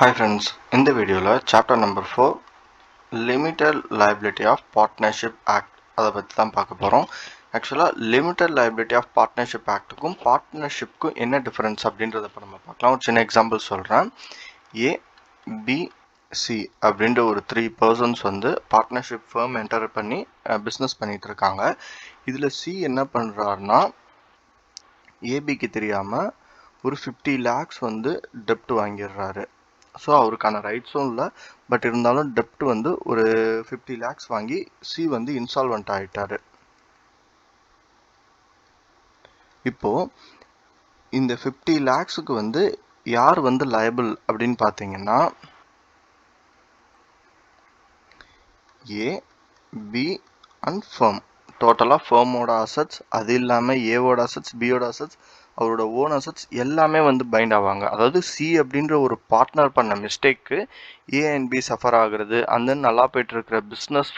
Hi friends, in the video chapter number 4 Limited Liability of Partnership Act அதை பற்றி தான் பார்க்க போகிறோம். ஆக்சுவலாக லிமிட்டட் லைபிலிட்டி ஆஃப் பார்ட்னர்ஷிப் ஆக்ட்டுக்கும் பார்ட்னர்ஷிப்க்கும் என்ன டிஃப்ரென்ஸ் அப்படின்றத இப்போ நம்ம பார்க்கலாம். ஒரு சின்ன எக்ஸாம்பிள் சொல்கிறேன். ஏபிசி அப்படின்ற ஒரு 3 பர்சன்ஸ் வந்து பார்ட்னர்ஷிப் ஃபர்ம் என்டர் பண்ணி பிஸ்னஸ் பண்ணிகிட்டு இருக்காங்க. இதில் சி என்ன பண்ணுறாருன்னா ஏபிக்கு தெரியாமல் ஒரு 50 lakhs வந்து டெப்ட் வாங்கிடுறாரு. ஸோ அவருக்கான ரைட்ஸும் இல்லை, பட் இருந்தாலும் டெப்ட் வந்து ஒரு 50 lakhs வாங்கி சி வந்து இன்சால்வெண்ட் ஆகிட்டாரு. இப்போ இந்த 50 lakhsக்கு வந்து யார் வந்து லயபிள் அப்படின்னு பார்த்தீங்கன்னா ஏ, பி அண்ட் ஃபர்ம். டோட்டலாக ஃபர்மோட அசட்ஸ், அது இல்லாமல் ஏவோட அசட்ஸ், பியோட அசட்ஸ், அவரோட ஓன் அசட்ஸ் எல்லாமே வந்து பைண்ட் ஆவாங்க. அதாவது சி அப்படின்ற ஒரு பார்ட்னர் பண்ண mistake A and B suffer ஆகுறது, அண்ட் தென் நல்லா போயிட்டு இருக்கிற பிஸ்னஸ்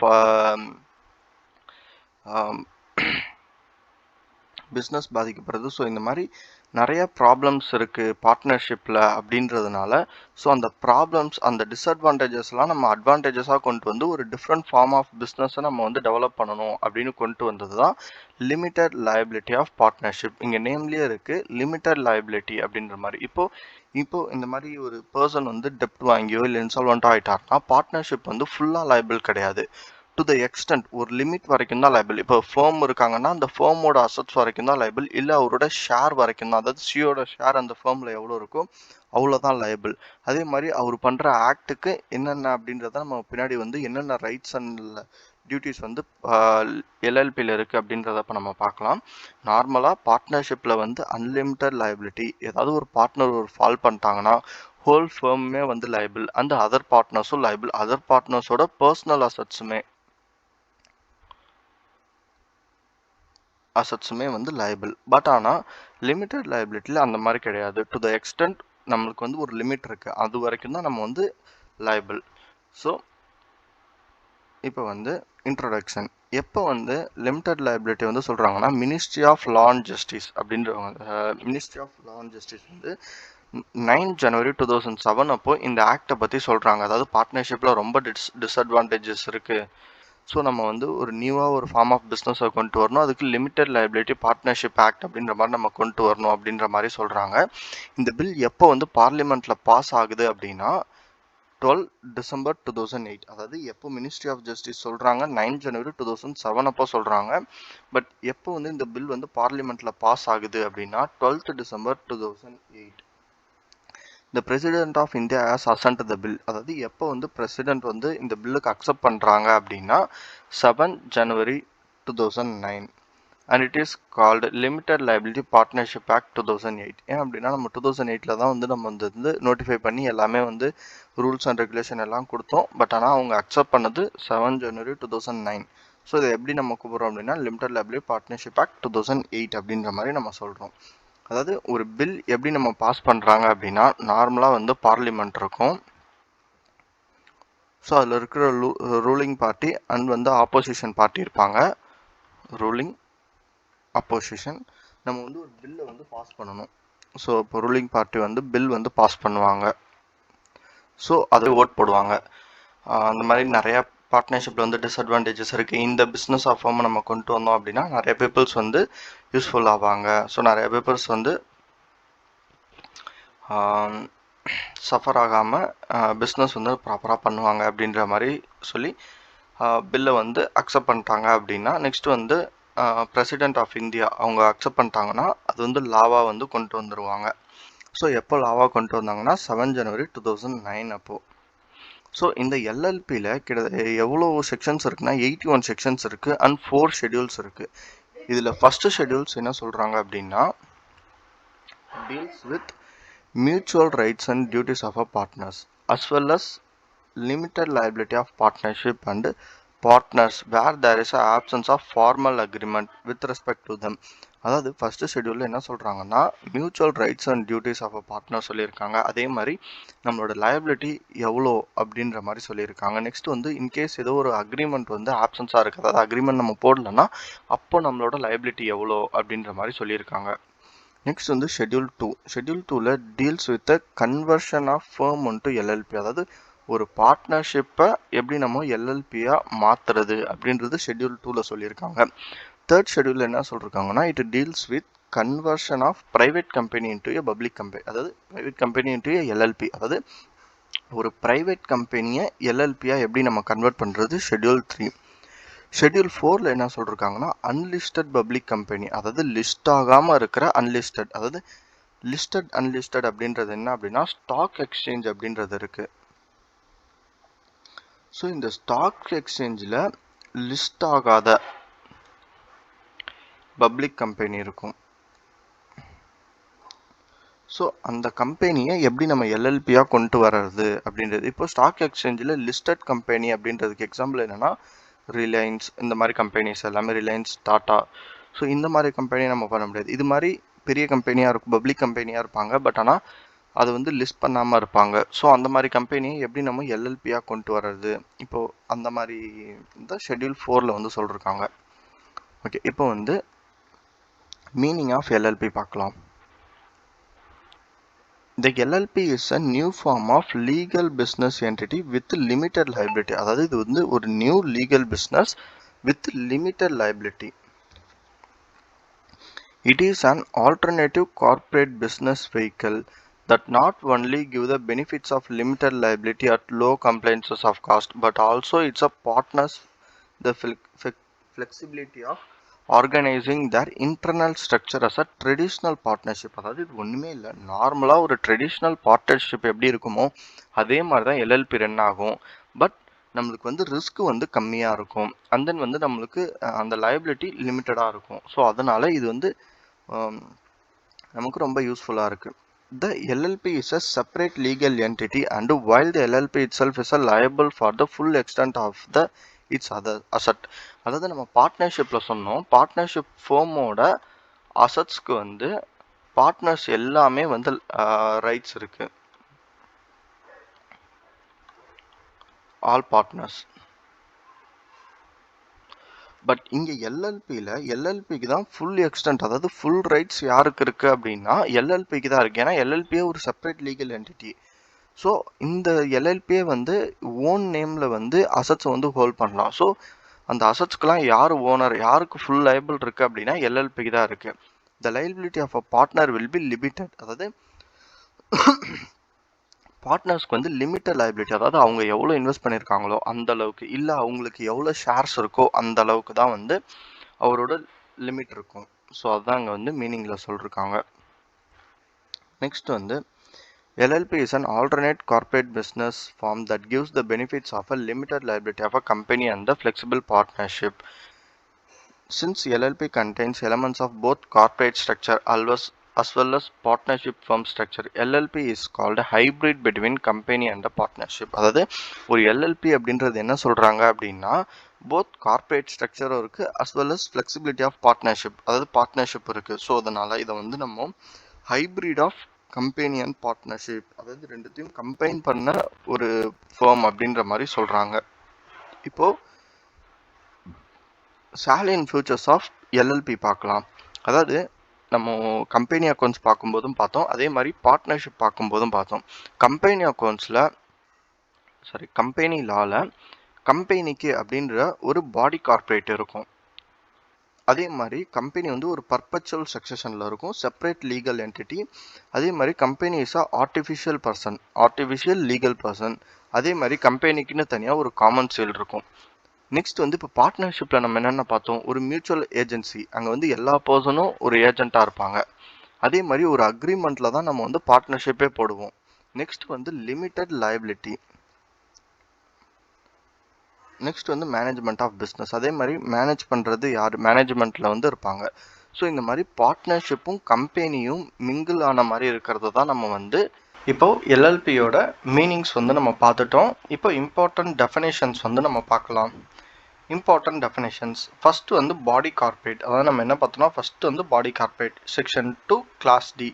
பாதிக்கப்படுறது. ஸோ இந்த மாதிரி நிறைய ப்ராப்ளம்ஸ் இருக்குது பார்ட்னர்ஷிப்பில் அப்படின்றதுனால, ஸோ அந்த ப்ராப்ளம்ஸ், அந்த டிஸ்அட்வான்டேஜஸ்லாம் நம்ம அட்வான்டேஜஸாக கொண்டு வந்து ஒரு டிஃப்ரெண்ட் ஃபார்ம் ஆஃப் பிஸ்னஸை நம்ம வந்து டெவலப் பண்ணணும் அப்படின்னு கொண்டு வந்தது தான் லிமிட்டட் லைபிலிட்டி ஆஃப் பார்ட்னர்ஷிப். இங்கே நேம்லேயே இருக்குது லிமிட்டட் லைபிலிட்டி அப்படின்ற மாதிரி. இப்போ இந்த மாதிரி ஒரு பர்சன் வந்து டெப்ட் வாங்கியோ இல்லை இன்சால்வெண்ட்டோ ஆகிட்டார்னா பார்ட்னர்ஷிப் வந்து ஃபுல்லாக லைபிள் கிடையாது. டு த எக்ஸ்டென்ட் ஒரு லிமிட் வரைக்கும் தான் லைபிள். இப்போ ஃபேம் இருக்காங்கன்னா அந்த ஃபேமோட அசட்ஸ் வரைக்கும் தான் லைபிள், இல்லை அவரோட ஷேர் வரைக்கும் தான். அதாவது சியோட ஷேர் அந்த ஃபேமில் எவ்வளோ இருக்கோ அவ்வளோதான் லைபிள். அதே மாதிரி அவர் பண்ணுற ஆக்டுக்கு என்னென்ன அப்படின்றத நம்ம பின்னாடி வந்து என்னென்ன ரைட்ஸ் அண்ட் டியூட்டிஸ் வந்து எல்எல்பியில் இருக்குது அப்படின்றத இப்போ நம்ம பார்க்கலாம். நார்மலாக பார்ட்னர்ஷிப்பில் வந்து அன்லிமிட்டட் லைபிலிட்டி, ஏதாவது ஒரு பார்ட்னர் ஒரு ஃபால் பண்ணிட்டாங்கன்னா ஹோல் ஃபேமுமே வந்து லைபிள், அந்த அதர் பார்ட்னர்ஸும் லைபிள், அதர் பார்ட்னர்ஸோட பர்சனல் அசட்ஸுமே வந்து லைபிள். பட் ஆனால் லிமிட்டட் லைபிலிட்டியில் அந்த மாதிரி கிடையாது. டு த எக்ஸ்டென்ட் நம்மளுக்கு வந்து ஒரு லிமிட் இருக்குது, அது வரைக்கும் தான் நம்ம வந்து லைபிள். ஸோ இப்போ வந்து இன்ட்ரோடக்ஷன். எப்போ வந்து லிமிட்டட் லைபிலிட்டி வந்து சொல்கிறாங்கன்னா ministry of law and justice அப்படின்றவங்க, ministry of law and justice வந்து 9 January 2007 அப்போ இந்த ஆக்டை பற்றி சொல்கிறாங்க. அதாவது பார்ட்னர்ஷிப்பில் ரொம்ப டிஸ்அட்வான்டேஜஸ் இருக்குது, ஸோ நம்ம வந்து ஒரு நியூவாக ஒரு ஃபார்ம் ஆஃப் பிஸ்னஸை கொண்டு வரணும், அதுக்கு லிமிட்டட் லைபிலிட்டி பார்ட்னர்ஷிப் ஆக்ட் அப்படின்ற மாதிரி நம்ம கொண்டு வரணும் அப்படின்ற மாதிரி சொல்கிறாங்க. இந்த பில் எப்போ வந்து பார்லிமெண்ட்டில் பாஸ் ஆகுது அப்படின்னா 12 December 2008. அதாவது எப்போ மினிஸ்ட்ரி ஆஃப் ஜஸ்டிஸ் சொல்கிறாங்க 9 January 2007 அப்போ சொல்கிறாங்க. பட் எப்போ வந்து இந்த பில் வந்து பார்லிமெண்ட்டில் பாஸ் ஆகுது அப்படின்னா 12th December 2008. The President of India has assented the bill. அதாவது எப்போ வந்து பிரசிடென்ட் வந்து இந்த பில்லுக்கு அக்செப்ட் பண்ணுறாங்க அப்படின்னா 7 January 2009. And it is called limited liability partnership act 2008. ஏன் அப்படின்னா நம்ம 2008 தான் வந்து நம்ம வந்து நோட்டிஃபை பண்ணி எல்லாமே வந்து ரூல்ஸ் அண்ட் ரெகுலேஷன் எல்லாம் கொடுத்தோம். பட் ஆனால் அவங்க அக்செப்ட் பண்ணது 7 January 2009. ஸோ இதை எப்படி நம்ம கூப்பிட்றோம் அப்படின்னா லிமிட்டட் லைபிலிட்டி பார்ட்னர்ஷிப் ஆக்ட் 2008 அப்படின்ற மாதிரி நம்ம சொல்கிறோம். அதாவது ஒரு பில் எப்படி நம்ம பாஸ் பண்ணுறாங்க அப்படின்னா நார்மலாக வந்து பார்லிமெண்ட் இருக்கும். ஸோ அதில் இருக்கிற ரூலிங் பார்ட்டி அண்ட் வந்து ஆப்போசிஷன் பார்ட்டி இருப்பாங்க. Ruling, opposition. நம்ம வந்து ஒரு பில்லை வந்து பாஸ் பண்ணணும். ஸோ இப்போ ரூலிங் பார்ட்டி வந்து பில் வந்து பாஸ் பண்ணுவாங்க, ஸோ அதை ஓட் போடுவாங்க. அந்த மாதிரி நிறையா பார்ட்னர்ஷிப்பில் வந்து டிஸ்அட்வான்டேஜஸ் இருக்குது. இந்த பிஸ்னஸ் ஆஃப் ஃபார்மை நம்ம கொண்டு வந்தோம் அப்படின்னா நிறைய பீப்புள்ஸ் வந்து யூஸ்ஃபுல் ஆவாங்க. ஸோ நிறைய பீப்புள்ஸ் வந்து சஃபர் ஆகாமல் பிஸ்னஸ் வந்து ப்ராப்பராக பண்ணுவாங்க அப்படின்ற மாதிரி சொல்லி பில்லை வந்து அக்செப்ட் பண்ணிட்டாங்க அப்படின்னா நெக்ஸ்ட் வந்து பிரசிடென்ட் ஆஃப் இந்தியா அவங்க அக்செப்ட் பண்ணிட்டாங்கன்னா அது வந்து லாவாக வந்து கொண்டு வந்துடுவாங்க. ஸோ எப்போ லாவாக கொண்டு வந்தாங்கன்னா 7 January 2009 அப்போது. ஸோ இந்த எல்எல்பியில் எவ்வளோ செக்ஷன்ஸ் இருக்குன்னா 81 செக்ஷன்ஸ் இருக்குது அண்ட் 4 ஷெடியூல்ஸ் இருக்குது. இதில் ஃபஸ்ட்டு ஷெடியூல்ஸ் என்ன சொல்கிறாங்க அப்படின்னா deals with mutual rights and duties of our partners as well as limited liability of partnership and partners where there is a absence of formal agreement with respect to them. அதாவது first ஷெடியூலில் என்ன சொல்கிறாங்கன்னா mutual rights and duties of a partner சொல்லியிருக்காங்க. அதே மாதிரி நம்மளோட liability எவ்வளோ அப்படின்ற மாதிரி சொல்லியிருக்காங்க. நெக்ஸ்ட் வந்து இன்கேஸ் ஏதோ ஒரு அக்ரிமெண்ட் வந்து ஆப்சன்ஸாக இருக்குது, அதாவது அக்ரிமெண்ட் நம்ம போடலன்னா அப்போ நம்மளோட லயபிலிட்டி எவ்வளோ அப்படின்ற மாதிரி சொல்லியிருக்காங்க. நெக்ஸ்ட் வந்து ஷெட்யூல் 2. ஷெட்யூல் 2ல deals with the conversion of firm into LLP. அதாவது ஒரு பார்ட்னர்ஷிப்பை எப்படி நம்ம எல்எல்பியாக மாற்றுறது அப்படின்றது ஷெட்யூல் 2ல சொல்லியிருக்காங்க. தேர்ட் ஷெட்யூல் என்ன சொல்லியிருக்காங்கன்னா, it deals with conversion of private company into a public company. அதாவது private company into a LLP. அதாவது ஒரு ப்ரைவேட் கம்பெனியை எல்எல்பியாக எப்படி நம்ம கன்வெர்ட் பண்ணுறது ஷெட்யூல் 3. ஷெட்யூல் 4ல என்ன சொல்லியிருக்காங்கன்னா, அன்லிஸ்டட் பப்ளிக் கம்பெனி. அதாவது லிஸ்ட் ஆகாமல் இருக்கிற அன்லிஸ்டட். அதாவது லிஸ்டட் அன்லிஸ்டட் அப்படின்றது என்ன அப்படின்னா, ஸ்டாக் எக்ஸ்சேஞ்ச் அப்படின்றது இருக்கு. ஸோ இந்த ஸ்டாக் எக்ஸ்சேஞ்சில் லிஸ்ட் ஆகாத பப்ளிக் கம்பெனி இருக்கும். ஸோ அந்த கம்பெனியை எப்படி நம்ம எல்எல்பியாக கொண்டு வர்றது அப்படின்றது. இப்போ ஸ்டாக் எக்ஸ்சேஞ்சில் லிஸ்டட் கம்பெனி அப்படின்றதுக்கு எக்ஸாம்பிள் என்னென்னா, ரிலையன்ஸ், இந்த மாதிரி கம்பெனிஸ் எல்லாமே, ரிலையன்ஸ், டாட்டா. ஸோ இந்த மாதிரி கம்பெனி நம்ம பண்ண முடியாது. இது மாதிரி பெரிய கம்பெனியாக இருக்கும், பப்ளிக் கம்பெனியாக இருப்பாங்க. பட் ஆனால் அது வந்து லிஸ்ட் பண்ணாமல் இருப்பாங்க. ஸோ அந்த மாதிரி கம்பெனியை எப்படி நம்ம எல்எல்பியாக கொண்டு வர்றது, இப்போது அந்த மாதிரி இந்த ஷெட்யூல் 4ல் வந்து சொல்லியிருக்காங்க. ஓகே, இப்போ வந்து மீனிங் ஆஃப் எல்எல்பி பார்க்கலாம். The LLP is a new form of legal business entity with limited liability. அதாவது இது வந்து ஒரு new legal business with limited liability. It is an alternative corporate business vehicle that not only give the benefits of limited liability at low compliances of cost, but also it's a partners the flexibility of organising their internal structure as a traditional partnership. அதாவது இது ஒன்றுமே இல்லை, நார்மலாக ஒரு traditional partnership எப்படி இருக்குமோ அதே மாதிரி தான் எல்எல்பி ரன் ஆகும். பட் நம்மளுக்கு வந்து ரிஸ்க் வந்து கம்மியாக இருக்கும். அண்ட் தென் வந்து நம்மளுக்கு அந்த லயபிலிட்டி லிமிட்டடாக இருக்கும். ஸோ அதனால் இது வந்து நமக்கு ரொம்ப யூஸ்ஃபுல்லாக இருக்குது. The LLP is a separate legal entity, and while the LLP itself is a liable for the full extent of the its other asset. அதாவது நம்ம பார்ட்னர்ஷிப்பில் சொன்னோம், பார்ட்னர்ஷிப் ஃபேமோட அசட்ஸ்க்கு வந்து பார்ட்னர்ஸ் எல்லாமே வந்து ரைட்ஸ் இருக்கு, ஆல் பார்ட்னர்ஸ். பட் இங்கே எல்எல்பிக்கு தான் ஃபுல் எக்ஸ்டென்ட், அதாவது ஃபுல் ரைட்ஸ் யாருக்கு இருக்கு அப்படின்னா எல்எல்பிக்கு தான் இருக்கு. ஏன்னா எல்எல்பியே ஒரு செப்பரேட் லீகல் என்டிட்டி. ஸோ இந்த எல்எல்பியே வந்து ஓன் நேமில் வந்து அசட்ஸை வந்து ஹோல்ட் பண்ணலாம். ஸோ அந்த அசட்ஸ்க்கெலாம் யார் ஓனர், யாருக்கு ஃபுல் லைபிள் இருக்குது அப்படின்னா எல்எல்பிக்கு தான் இருக்குது. The liability of a partner will be limited. அதாவது பார்ட்னர்ஸ்க்கு வந்து லிமிட்டட் லைபிலிட்டி, அதாவது அவங்க எவ்வளோ இன்வெஸ்ட் பண்ணியிருக்காங்களோ அந்த அளவுக்கு, இல்லை அவங்களுக்கு எவ்வளோ ஷேர்ஸ் இருக்கோ அந்த அளவுக்கு தான் வந்து அவரோட லிமிட் இருக்கும். ஸோ அதுதான் அங்கே வந்து மீனிங்கில் சொல்லியிருக்காங்க. நெக்ஸ்ட் வந்து LLP is an alternate corporate business form that gives the benefits of a limited liability of a company and the flexible partnership. Since LLP contains elements of both corporate structure as well as partnership firm structure, LLP is called a hybrid between company and a partnership. அதாவது ஒரு LLP அப்படின்றது என்ன சொல்கிறாங்க அப்படின்னா, both corporate ஸ்ட்ரக்சரும் இருக்குது as well as flexibility of partnership, அதாவது partnership இருக்குது. So அதனால் இதை வந்து நம்ம hybrid of company and partnership, அதாவது ரெண்டுத்தையும் கம்பைன் பண்ண ஒரு ஃபேம் அப்படின்ற மாதிரி சொல்கிறாங்க. இப்போது சாலின் ஃபியூச்சர்ஸ் ஆஃப் எல்எல்பி பார்க்கலாம். அதாவது நம்ம கம்பெனி அக்கௌண்ட்ஸ் பார்க்கும்போதும் பார்த்தோம், அதே மாதிரி பார்ட்னர்ஷிப் பார்க்கும்போதும் பார்த்தோம். கம்பெனி லாவில் கம்பெனிக்கு அப்படின்ற ஒரு பாடி கார்பரேட் இருக்கும். அதே மாதிரி கம்பெனி வந்து ஒரு பர்பச்சுவல் சக்சஷனில் இருக்கும், செப்பரேட் லீகல் என்டிட்டி. அதே மாதிரி company is a artificial legal person. அதே மாதிரி கம்பெனிக்குன்னு தனியாக ஒரு காமன் சேல் இருக்கும். நெக்ஸ்ட் வந்து இப்போ பார்ட்னர்ஷிப்பில் நம்ம என்னென்ன பார்த்தோம், ஒரு மியூச்சுவல் ஏஜென்சி, அங்கே வந்து எல்லா பர்சனும் ஒரு ஏஜெண்ட்டாக இருப்பாங்க. அதே மாதிரி ஒரு அக்ரிமெண்ட்டில் தான் நம்ம வந்து பார்ட்னர்ஷிப்பே போடுவோம். நெக்ஸ்ட் வந்து லிமிட்டட் லயபிலிட்டி. நெக்ஸ்ட் வந்து மேனேஜ்மெண்ட் ஆஃப் பிஸ்னஸ். அதே மாதிரி மேனேஜ் பண்ணுறது யார், மேனேஜ்மெண்ட்டில் வந்து இருப்பாங்க. ஸோ இந்த மாதிரி பார்ட்னர்ஷிப்பும் கம்பெனியும் மிங்கிள் ஆன மாதிரி இருக்கிறது தான் நம்ம வந்து இப்போது எல்எல்பியோட மீனிங்ஸ் வந்து நம்ம பார்த்துட்டோம். இப்போ இம்பார்ட்டன்ட் டெஃபினேஷன்ஸ் வந்து நம்ம பார்க்கலாம். இம்பார்ட்டன்ட் டெஃபினேஷன்ஸ், ஃபஸ்ட்டு வந்து பாடி கார்பரேட். அதாவது நம்ம என்ன பார்த்தோம்னா, ஃபஸ்ட்டு வந்து பாடி கார்பரேட் செக்ஷன் 2 கிளாஸ் டி.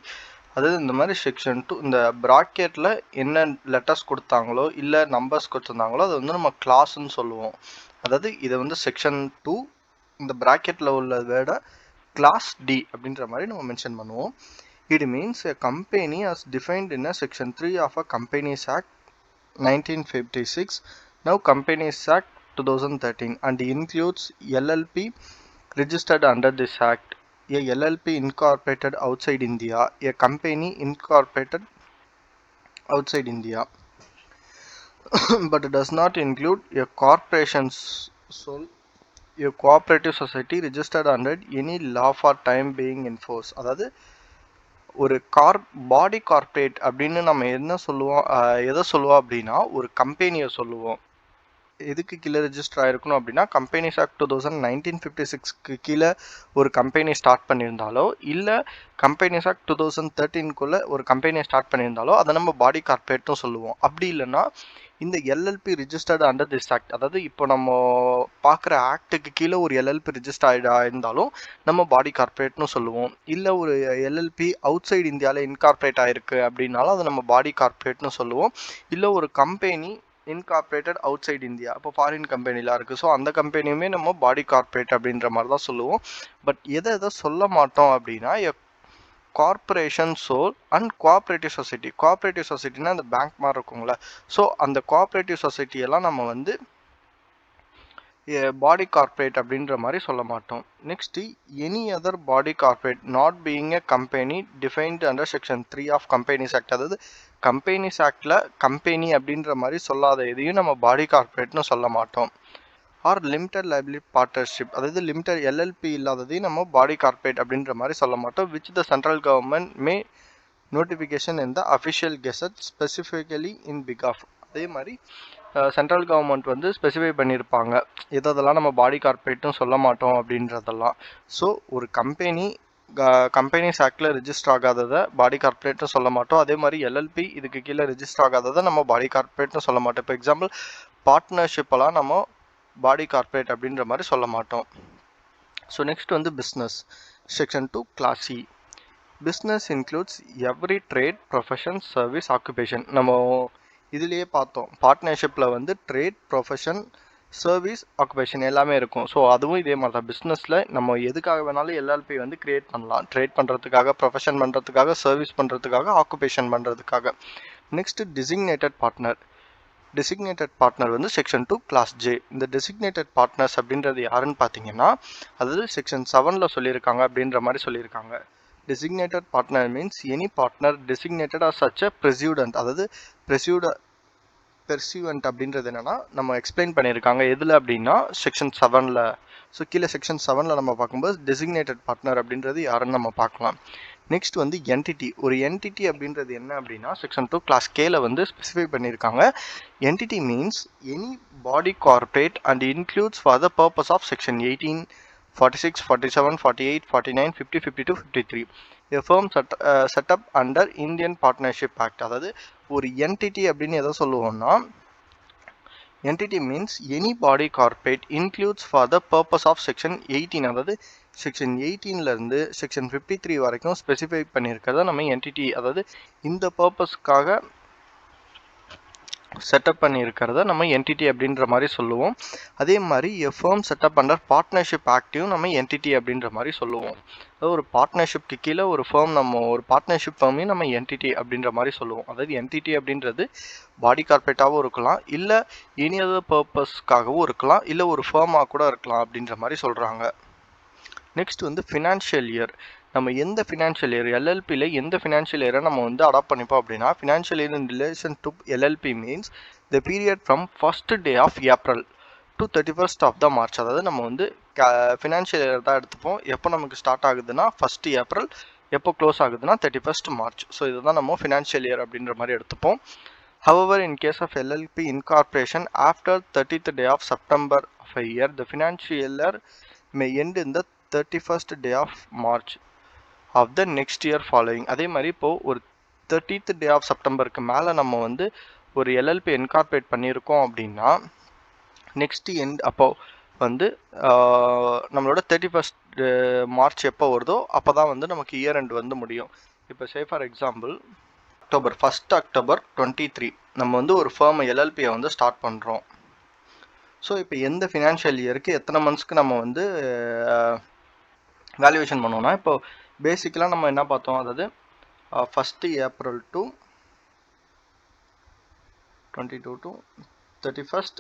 அதாவது இந்த மாதிரி செக்ஷன் 2 இந்த ப்ராக்கெட்டில் என்ன லெட்டர்ஸ் கொடுத்தாங்களோ இல்லை நம்பர்ஸ் கொடுத்துருந்தாங்களோ அதை வந்து நம்ம கிளாஸ்ன்னு சொல்லுவோம். அதாவது இதை வந்து செக்ஷன் 2 இந்த ப்ராக்கெட்டில் உள்ள வேர்டை கிளாஸ் டி அப்படின்ற மாதிரி நம்ம மென்ஷன் பண்ணுவோம். It means a company as defined in a section 3 of a Companies Act 1956, now Companies Act 2013, and includes LLP registered under this act, a LLP incorporated outside India, a company incorporated outside India, but it does not include a corporation sole, a cooperative society registered under any law for time being in force. அதாவது ஒரு பாடி corporate அப்படின்னு நம்ம என்ன சொல்லுவோம், எதை சொல்லுவோம் அப்படின்னா ஒரு கம்பெனியை சொல்லுவோம். எதுக்கு கீழே ரெஜிஸ்டர் ஆயிருக்கணும் அப்படின்னா கம்பெனிஸ் ஆக்ட் 1956க்கு கீழே ஒரு கம்பெனி ஸ்டார்ட் பண்ணியிருந்தாலோ இல்லை கம்பெனிஸ் ஆக்ட் 2013க்குள்ள ஒரு கம்பெனியை ஸ்டார்ட் பண்ணியிருந்தாலோ அதை நம்ம பாடி கார்ப்பரேட்டும் சொல்லுவோம். அப்படி இல்லைன்னா இந்த LLB registered under this act, அதாவது இப்போ நம்ம பார்க்குற ஆக்டுக்கு கீழே ஒரு எல்எல்பி ரிஜிஸ்டர் ஆயிருந்தாலும் நம்ம பாடி கார்ப்பரேட்னு சொல்லுவோம். இல்லை ஒரு எல்எல்பி அவுட் சைடு இந்தியாவில் இன்கார்பரேட் ஆயிருக்கு அப்படின்னாலும் அதை நம்ம பாடி கார்ப்பரேட்னு சொல்லுவோம். இல்லை ஒரு company incorporated out side India, இப்போ ஃபாரின் கம்பெனிலாம் இருக்குது, ஸோ அந்த கம்பெனியுமே நம்ம பாடி கார்ப்பரேட் அப்படின்ற மாதிரி தான் சொல்லுவோம். பட் எதை சொல்ல மாட்டோம் அப்படின்னா corporation sole and cooperative society. Cooperative சொசைட்டினா அந்த பேங்க் மாதிரி இருக்குங்களே, ஸோ அந்த கோஆப்ரேட்டிவ் சொசைட்டியெல்லாம் நம்ம வந்து பாடி கார்ப்பரேட் அப்படின்ற மாதிரி சொல்ல மாட்டோம். Next, any other body corporate not being a company defined under section 3 of companies act, அதாவது கம்பெனிஸ் ஆக்டில் கம்பெனி அப்படின்ற மாதிரி சொல்லாத எதையும் நம்ம பாடி கார்ப்பரேட்னு சொல்ல மாட்டோம். ஆர் லிமிடெட் லைபிலிட்டி பார்ட்னர்ஷிப், அதாவது லிமிடெட் எல்எல்பி இல்லாததையும் நம்ம பாடி கார்ப்பரேட் அப்படின்ற மாதிரி சொல்ல மாட்டோம். Which the central government may notification in the official gazette specifically in பிகாஃப். அதே மாதிரி சென்ட்ரல் கவர்மெண்ட் வந்து ஸ்பெசிஃபை பண்ணியிருப்பாங்க எதெல்லாம் நம்ம பாடி கார்ப்பரேட்டும் சொல்ல மாட்டோம் அப்படின்றதெல்லாம். ஸோ ஒரு கம்பெனிஸ் ஆக்டில் ரெஜிஸ்டர் ஆகாததை பாடி கார்ப்பரேட்னு சொல்ல மாட்டோம். அதே மாதிரி எல்எல்பி இதுக்கு கீழே ரெஜிஸ்டர் ஆகாததை நம்ம பாடி கார்ப்பரேட்னு சொல்ல மாட்டோம். இப்போ எக்ஸாம்பிள் பார்ட்னர்ஷிப்பெல்லாம் நம்ம பாடி கார்ப்பரேட் அப்படின்ற மாதிரி சொல்ல மாட்டோம். ஸோ நெக்ஸ்ட் வந்து business section 2 clause C. Business includes every trade, profession, service, occupation. நம்ம இதுலேயே பார்த்தோம் பார்ட்னர்ஷிப்பில் வந்து ட்ரேட், ப்ரொஃபஷன், சர்வீஸ், ஆக்குபேஷன் எல்லாமே இருக்கும். ஸோ அதுவும் இதே மாதிரி தான். பிஸ்னஸில் நம்ம எதுக்காக வேணாலும் எல்எல்பி வந்து கிரியேட் பண்ணலாம். ட்ரேட் பண்ணுறதுக்காக, ப்ரொஃபஷன் பண்ணுறதுக்காக, சர்வீஸ் பண்ணுறதுக்காக, ஆக்குபேஷன் பண்ணுறதுக்காக. Next designated partner. Designated partner வந்து செக்ஷன் 2 கிளாஸ் ஜே. இந்த டெசிக்னேட்டட் பார்ட்னர்ஸ் அப்படின்றது யாருன்னு பார்த்தீங்கன்னா, அதாவது செக்ஷன் 7ல் சொல்லியிருக்காங்க அப்படின்ற மாதிரி சொல்லியிருக்காங்க. Designated partner means any partner designated are such a pursuant, அதாவது பெர்சியூவன்ட் அப்படின்றது என்னன்னா நம்ம எக்ஸ்பிளைன் பண்ணியிருக்காங்க எதில் அப்படின்னா செக்ஷன் 7ல். ஸோ கீழே செக்ஷன் 7ல் நம்ம பார்க்கும்போது டெசிக்னேட்டட் பார்ட்னர் அப்படின்றது யாருன்னு நம்ம பார்க்கலாம். நெக்ஸ்ட் வந்து என்டிட்டி. ஒரு என்டிட்டி அப்படின்றது என்ன அப்படின்னா செக்ஷன் 2 கிளாஸ் கேல வந்து ஸ்பெசிஃபை பண்ணியிருக்காங்க. Entity means any body corporate and includes for the purpose of section 18, 46, 47, 48, 49, 50, 52, 53 a firm set up under Indian Partnership Act. அதாவது ஒரு என்டிட்டி அப்படின்னு எதை சொல்லுவோம்னா entity means any body corporate includes for the purpose of section 18, அதாவது section 18லேருந்து section 53 வரைக்கும் specify பண்ணியிருக்கிறத நம்ம entity, அதாவது இந்த பர்பஸ்க்காக செட்டப் பண்ணியிருக்கிறத நம்ம என்டிட்டி அப்படின்ற மாதிரி சொல்லுவோம். அதே மாதிரி எ ஃபர்ம் செட்டப் அண்டர் பார்ட்னர்ஷிப் ஆக்டையும் நம்ம என்டிட்டி அப்படின்ற மாதிரி சொல்லுவோம். அதாவது ஒரு பார்ட்னர்ஷிப்க்கு கீழே ஒரு ஃபர்ம், நம்ம ஒரு பார்ட்னர்ஷிப் ஃபர்மையும் நம்ம என்டிட்டி அப்படின்ற மாதிரி சொல்லுவோம். அதாவது என்டிட்டி அப்படின்றது பாடி கார்ப்பரேட்டாகவும் இருக்கலாம், இல்லை எனி அதர் பர்பஸ்க்காகவும் இருக்கலாம், இல்லை ஒரு ஃபர்மாக கூட இருக்கலாம் அப்படின்ற மாதிரி சொல்கிறாங்க. நெக்ஸ்ட் வந்து ஃபினான்ஷியல் இயர். நம்ம எந்த ஃபினான்ஷியல் இயர் எல்எல்பியில் எந்த ஃபினான்ஷியல் இயரை நம்ம வந்து அடாப்ட் பண்ணிப்போம் அப்படின்னா financial year in relation to LLP means the period from first day of April to 31st of the March. அதாவது நம்ம வந்து ஃபினான்ஷியல் இயர் தான் எடுத்துப்போம். எப்போ நமக்கு ஸ்டார்ட் ஆகுதுன்னா 1st ஏப்ரல், எப்போ க்ளோஸ் ஆகுதுன்னா 31st மார்ச். ஸோ இதுதான் நம்ம ஃபினான்ஷியல் இயர் அப்படின்ற மாதிரி எடுத்துப்போம். However, in case of LLP incorporation after 30th day of September of a year, the financial year may end in the 31st day of March of the next year following. அதே மாதிரி இப்போ ஒரு 30th day of செப்டம்பருக்கு மேலே நம்ம வந்து ஒரு LLB incorporate பண்ணியிருக்கோம் அப்படின்னா நெக்ஸ்ட் எண்ட் அப்போ வந்து நம்மளோட 31st மார்ச் எப்போ வருதோ அப்போ தான் வந்து நமக்கு இயர் எண்ட் வந்து முடியும். இப்போ say for example first October 23 நம்ம வந்து ஒரு ஃபர்ம் எல்எல்பியை வந்து ஸ்டார்ட் பண்ணுறோம். ஸோ இப்போ எந்த ஃபினான்ஷியல் இயருக்கு எத்தனை மந்த்ஸ்க்கு நம்ம வந்து வேல்யூவேஷன் பண்ணோம்னா இப்போ பேசிக்கலாக நம்ம என்ன பார்த்தோம், அதாவது 1 ஏப்ரல் டு 22 டு 31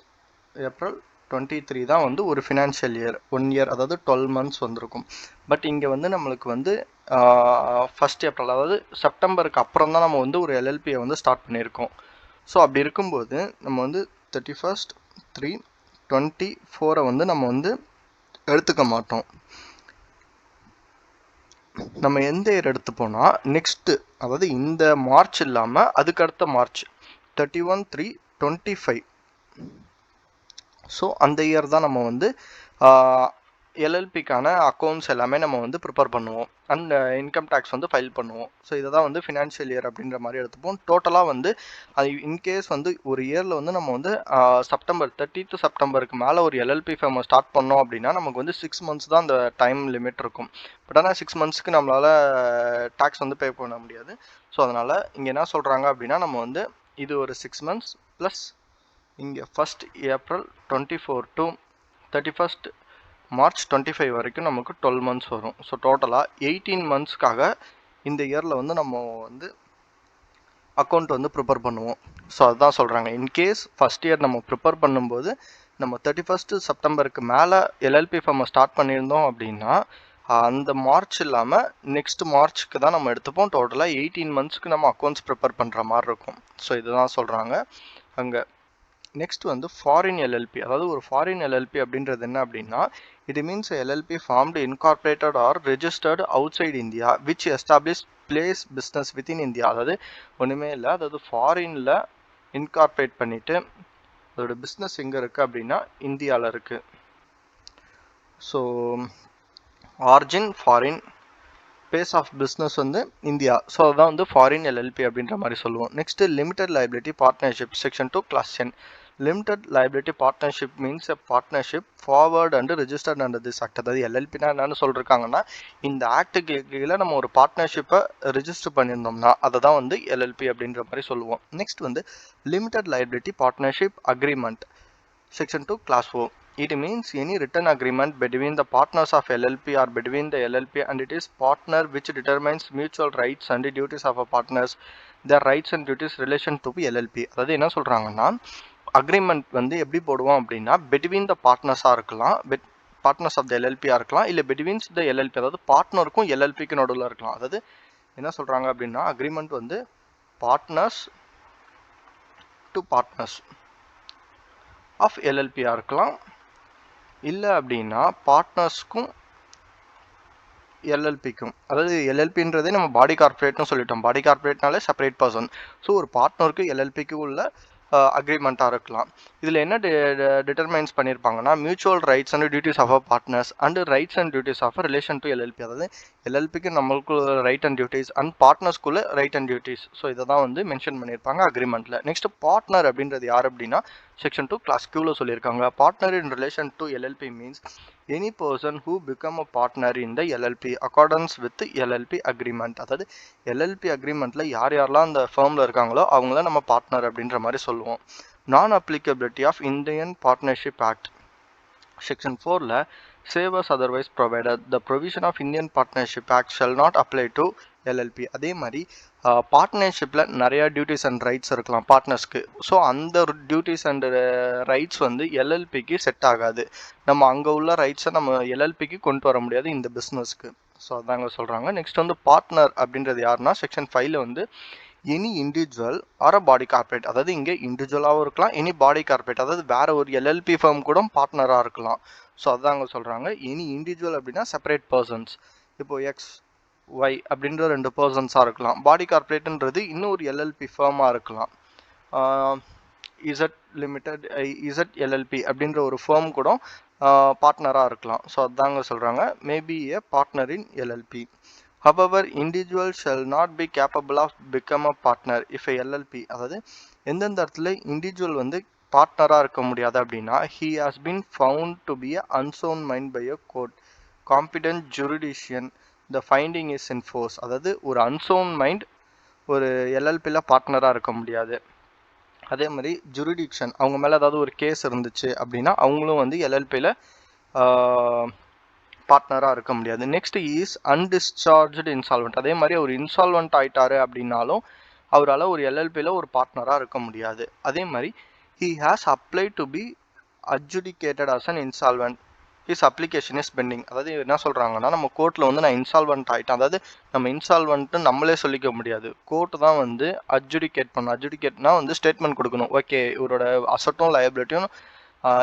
ஏப்ரல் 23 தான் வந்து ஒரு ஃபினான்ஷியல் இயர், 1 இயர், அதாவது 12 மந்த்ஸ் வந்திருக்கும். பட் இங்கே வந்து நம்மளுக்கு வந்து 1 ஏப்ரல், அதாவது செப்டம்பருக்கு அப்புறம் தான் நம்ம வந்து ஒரு எல்எல்பியை வந்து ஸ்டார்ட் பண்ணியிருக்கோம். ஸோ அப்படி இருக்கும்போது நம்ம வந்து 31/3/24 வந்து நம்ம வந்து எடுத்துக்க மாட்டோம். நம்ம எந்த இயர் எடுத்துப்போனா நெக்ஸ்ட், அதாவது இந்த மார்ச் இல்லாமல் அதுக்கு அடுத்த மார்ச் 31/3/25. ஸோ அந்த இயர் தான் நம்ம வந்து எல்எல்பிக்கான அக்கௌண்ட்ஸ் எல்லாமே நம்ம வந்து ப்ரிப்பேர் பண்ணுவோம் அண்ட் இன்கம் டேக்ஸ் வந்து ஃபைல் பண்ணுவோம். ஸோ இதை தான் வந்து ஃபினான்ஷியல் இயர் அப்படின்ற மாதிரி எடுத்துப்போம். டோட்டலாக வந்து அது இன்கேஸ் வந்து ஒரு இயரில் வந்து நம்ம வந்து செப்டம்பர் 30th செப்டம்பருக்கு மேலே ஒரு எல்எல்பி ஃபேமை ஸ்டார்ட் பண்ணோம் அப்படின்னா நமக்கு வந்து 6 மந்த்ஸ் தான் அந்த டைம் லிமிட் இருக்கும். பட் ஆனால் 6 மந்த்ஸ்க்கு நம்மளால் டேக்ஸ் வந்து பே பண்ண முடியாது. ஸோ அதனால் இங்கே என்ன சொல்கிறாங்க அப்படின்னா நம்ம வந்து இது ஒரு 6 மந்த்ஸ் ப்ளஸ் இங்கே 1 ஏப்ரல் 24 டு 31 மார்ச் 25 வரைக்கும் நமக்கு 12 மந்த்ஸ் வரும். ஸோ டோட்டலாக 18 மந்த்ஸ்க்காக இந்த இயரில் வந்து நம்ம வந்து அக்கௌண்ட் வந்து ப்ரிப்பேர் பண்ணுவோம். ஸோ அதுதான் சொல்கிறாங்க, இன்கேஸ் ஃபஸ்ட் இயர் நம்ம ப்ரிப்பேர் பண்ணும்போது நம்ம 31 செப்டம்பருக்கு மேலே எல்எல்பி ஃபார்மை ஸ்டார்ட் பண்ணியிருந்தோம் அப்படின்னா அந்த மார்ச் இல்லாமல் நெக்ஸ்ட் மார்ச்சுக்கு தான் நம்ம எடுத்துப்போம். டோட்டலாக 18 மந்த்ஸ்க்கு நம்ம அக்கௌண்ட்ஸ் ப்ரிப்பேர் பண்ணுற மாதிரி இருக்கும். ஸோ இதுதான் சொல்கிறாங்க அங்கே. நெக்ஸ்ட் வந்து ஃபாரின் எல்எல்பி, அதாவது ஒரு ஃபாரின் எல்எல்பி அப்படின்றது என்ன அப்படின்னா, it means LLP formed incorporated or registered outside India which establish place business within India. அதாவது ஒன்றுமே இல்லை, அதாவது ஃபாரினில் இன்கார்பரேட் பண்ணிவிட்டு அதோட பிஸ்னஸ் எங்கே இருக்குது அப்படின்னா இந்தியாவில் இருக்குது. So origin foreign, base of business வந்து இந்தியா. ஸோ அதுதான் வந்து ஃபாரின் எல்எல்பி அப்படின்ற மாதிரி சொல்லுவோம். Next limited liability partnership section 2 clause 10. Limited liability partnership means a partnership forward and registered under this act. அதாவது எல்எல்பினா என்னன்னு சொல்லியிருக்காங்கன்னா இந்த ஆக்டுக்கு கீழே நம்ம ஒரு பார்ட்னர்ஷிப்பை ரிஜிஸ்டர் பண்ணியிருந்தோம்னா அதை தான் வந்து எல்எல்பி அப்படின்ற மாதிரி சொல்லுவோம். நெக்ஸ்ட் வந்து limited liability partnership agreement section 2 clause 4. It means any written agreement between the partners of LLP or between the LLP and its partner which determines mutual rights and duties of a partners, their rights and duties relation to LLP. அதாவது என்ன சொல்கிறாங்கன்னா agreement வந்து எப்படி போடுவோம் அப்படின்னா between the பார்ட்னர்ஸாக இருக்கலாம், partners of the எல்எல்பியாக இருக்கலாம், இல்லை பிட்வீன்ஸ் த எல்எல்பி, அதாவது பார்ட்னருக்கும் எல்எல்பிக்கு நடுவில் இருக்கலாம். அதாவது என்ன சொல்கிறாங்க அப்படின்னா அக்ரிமெண்ட் வந்து பார்ட்னர்ஸ் டு பார்ட்னர்ஸ் ஆஃப் எல்எல்பியாக இருக்கலாம், இல்லை அப்படின்னா பார்ட்னர்ஸ்க்கும் எல்எல்பிக்கும். அதாவது எல்எல்பின்றதே நம்ம பாடி கார்பரேட்னு சொல்லிட்டோம். பாடி கார்பரேட்னாலே செப்பரேட் பர்சன். ஸோ ஒரு பார்ட்னருக்கு எல்எல்பிக்கு உள்ள அக்ரிமெண்ட்டாக இருக்கலாம். இதில் என்ன டிட்டர்மைன்ஸ் பண்ணியிருப்பாங்கன்னா mutual rights and duties of a partners and rights and duties of relation to LLP. அதாவது எல்எல்பிக்கு நம்மளுக்குள்ள ரைட் அண்ட் டியூட்டிஸ் அண்ட் பார்ட்னர்ஸ்குள்ள ரைட் அண்ட் டியூட்டிஸ். ஸோ இதை தான் வந்து மென்ஷன் பண்ணியிருப்பாங்க அக்ரிமெண்ட்டில். நெக்ஸ்ட் பார்ட்னர் அப்படின்றது யார் அப்படின்னா செக்ஷன் 2 கிளாஸ் Qவில் சொல்லியிருக்காங்க. Partner in relation to LLP means any person who become a partner in the LLB accordance with LLB agreement. அதாவது எல்எல்பி அக்ரிமெண்ட்டில் யார் யாரெல்லாம் அந்த ஃபர்மில் இருக்காங்களோ அவங்கள நம்ம பார்ட்னர் அப்படின்ற மாதிரி சொல்லுவோம். நான் applicability of Indian partnership act section 4ல் சேவர்ஸ் otherwise provided the provision of Indian partnership act shall not apply to LLP. அதே மாதிரி பார்ட்னர்ஷிப்பில் நிறையா டியூட்டிஸ் அண்ட் ரைட்ஸ் இருக்கலாம் பார்ட்னர்ஸ்க்கு. ஸோ அந்த டியூட்டிஸ் அண்ட் ரைட்ஸ் வந்து எல்எல்பிக்கு செட் ஆகாது. நம்ம அங்கே உள்ள ரைட்ஸை நம்ம எல்எல்பிக்கு கொண்டு வர முடியாது இந்த பிஸ்னஸ்க்கு. ஸோ அதாங்க சொல்கிறாங்க. நெக்ஸ்ட் வந்து பார்ட்னர் அப்படின்றது யாருன்னா செக்ஷன் 5ல் வந்து எனி இண்டிவிஜுவல் ஆர் அ பாடி கார்பரேட். அதாவது இங்கே இண்டிவிஜுவலாகவும் இருக்கலாம், எனி பாடி கார்பரேட், அதாவது வேற ஒரு எல்எல்பி ஃபார்ம் கூட பார்ட்னராக இருக்கலாம். ஸோ அதாங்க சொல்கிறாங்க. எனி இண்டிவிஜுவல் அப்படின்னா செப்பரேட் பர்சன்ஸ். இப்போது எக்ஸ் ஒய் அப்படின்ற 2 பர்சன்ஸாக இருக்கலாம். பாடி கார்பரேட்ன்றது இன்னொரு எல்எல்பி ஃபார்மாக இருக்கலாம். இசட் லிமிடெட் இசட் எல்எல்பி அப்படின்ற ஒரு ஃபார்ம் கூட பார்ட்னராக இருக்கலாம். ஸோ அதாங்க சொல்கிறாங்க maybe A partner in LLB. However, individual shall not be capable of become a partner if a LLP. அதாவது எந்தெந்த இடத்துல இண்டிவிஜுவல் வந்து பார்ட்னராக இருக்க முடியாது அப்படின்னா he has been found to be a unsound mind by a court competent jurisdiction the finding is in force. அதாவது ஒரு அன்சவுண்ட் மைண்ட் ஒரு எல்எல்பியில் பார்ட்னராக இருக்க முடியாது. அதே மாதிரி ஜுரிடிக்ஷன் அவங்க மேலே ஏதாவது ஒரு கேஸ் இருந்துச்சு அப்படின்னா அவங்களும் வந்து எல்எல்பியில் பார்ட்னராக இருக்க முடியாது. Next is undischarged insolvent. அதே மாதிரி அவர் இன்சால்வெண்ட் ஆயிட்டாரு அப்படின்னாலும் அவரால் ஒரு எல்எல்பியில் ஒரு பார்ட்னராக இருக்க முடியாது. அதே மாதிரி he has applied to be adjudicated as an insolvent, his application is pending. அதாவது என்ன சொல்கிறாங்கன்னா, நம்ம கோர்ட்டில் வந்து நான் இன்சால்வெண்ட் ஆகிட்டேன், அதாவது நம்ம இன்சால்வெண்ட்டு நம்மளே சொல்லிக்க முடியாது, கோர்ட்டு தான் வந்து அட்ஜுடிகேட் பண்ணணும். அட்ஜுடிகேட்னா வந்து ஸ்டேட்மெண்ட் கொடுக்கணும், ஓகே இவரோட அசட்டும் லைபிலிட்டியும்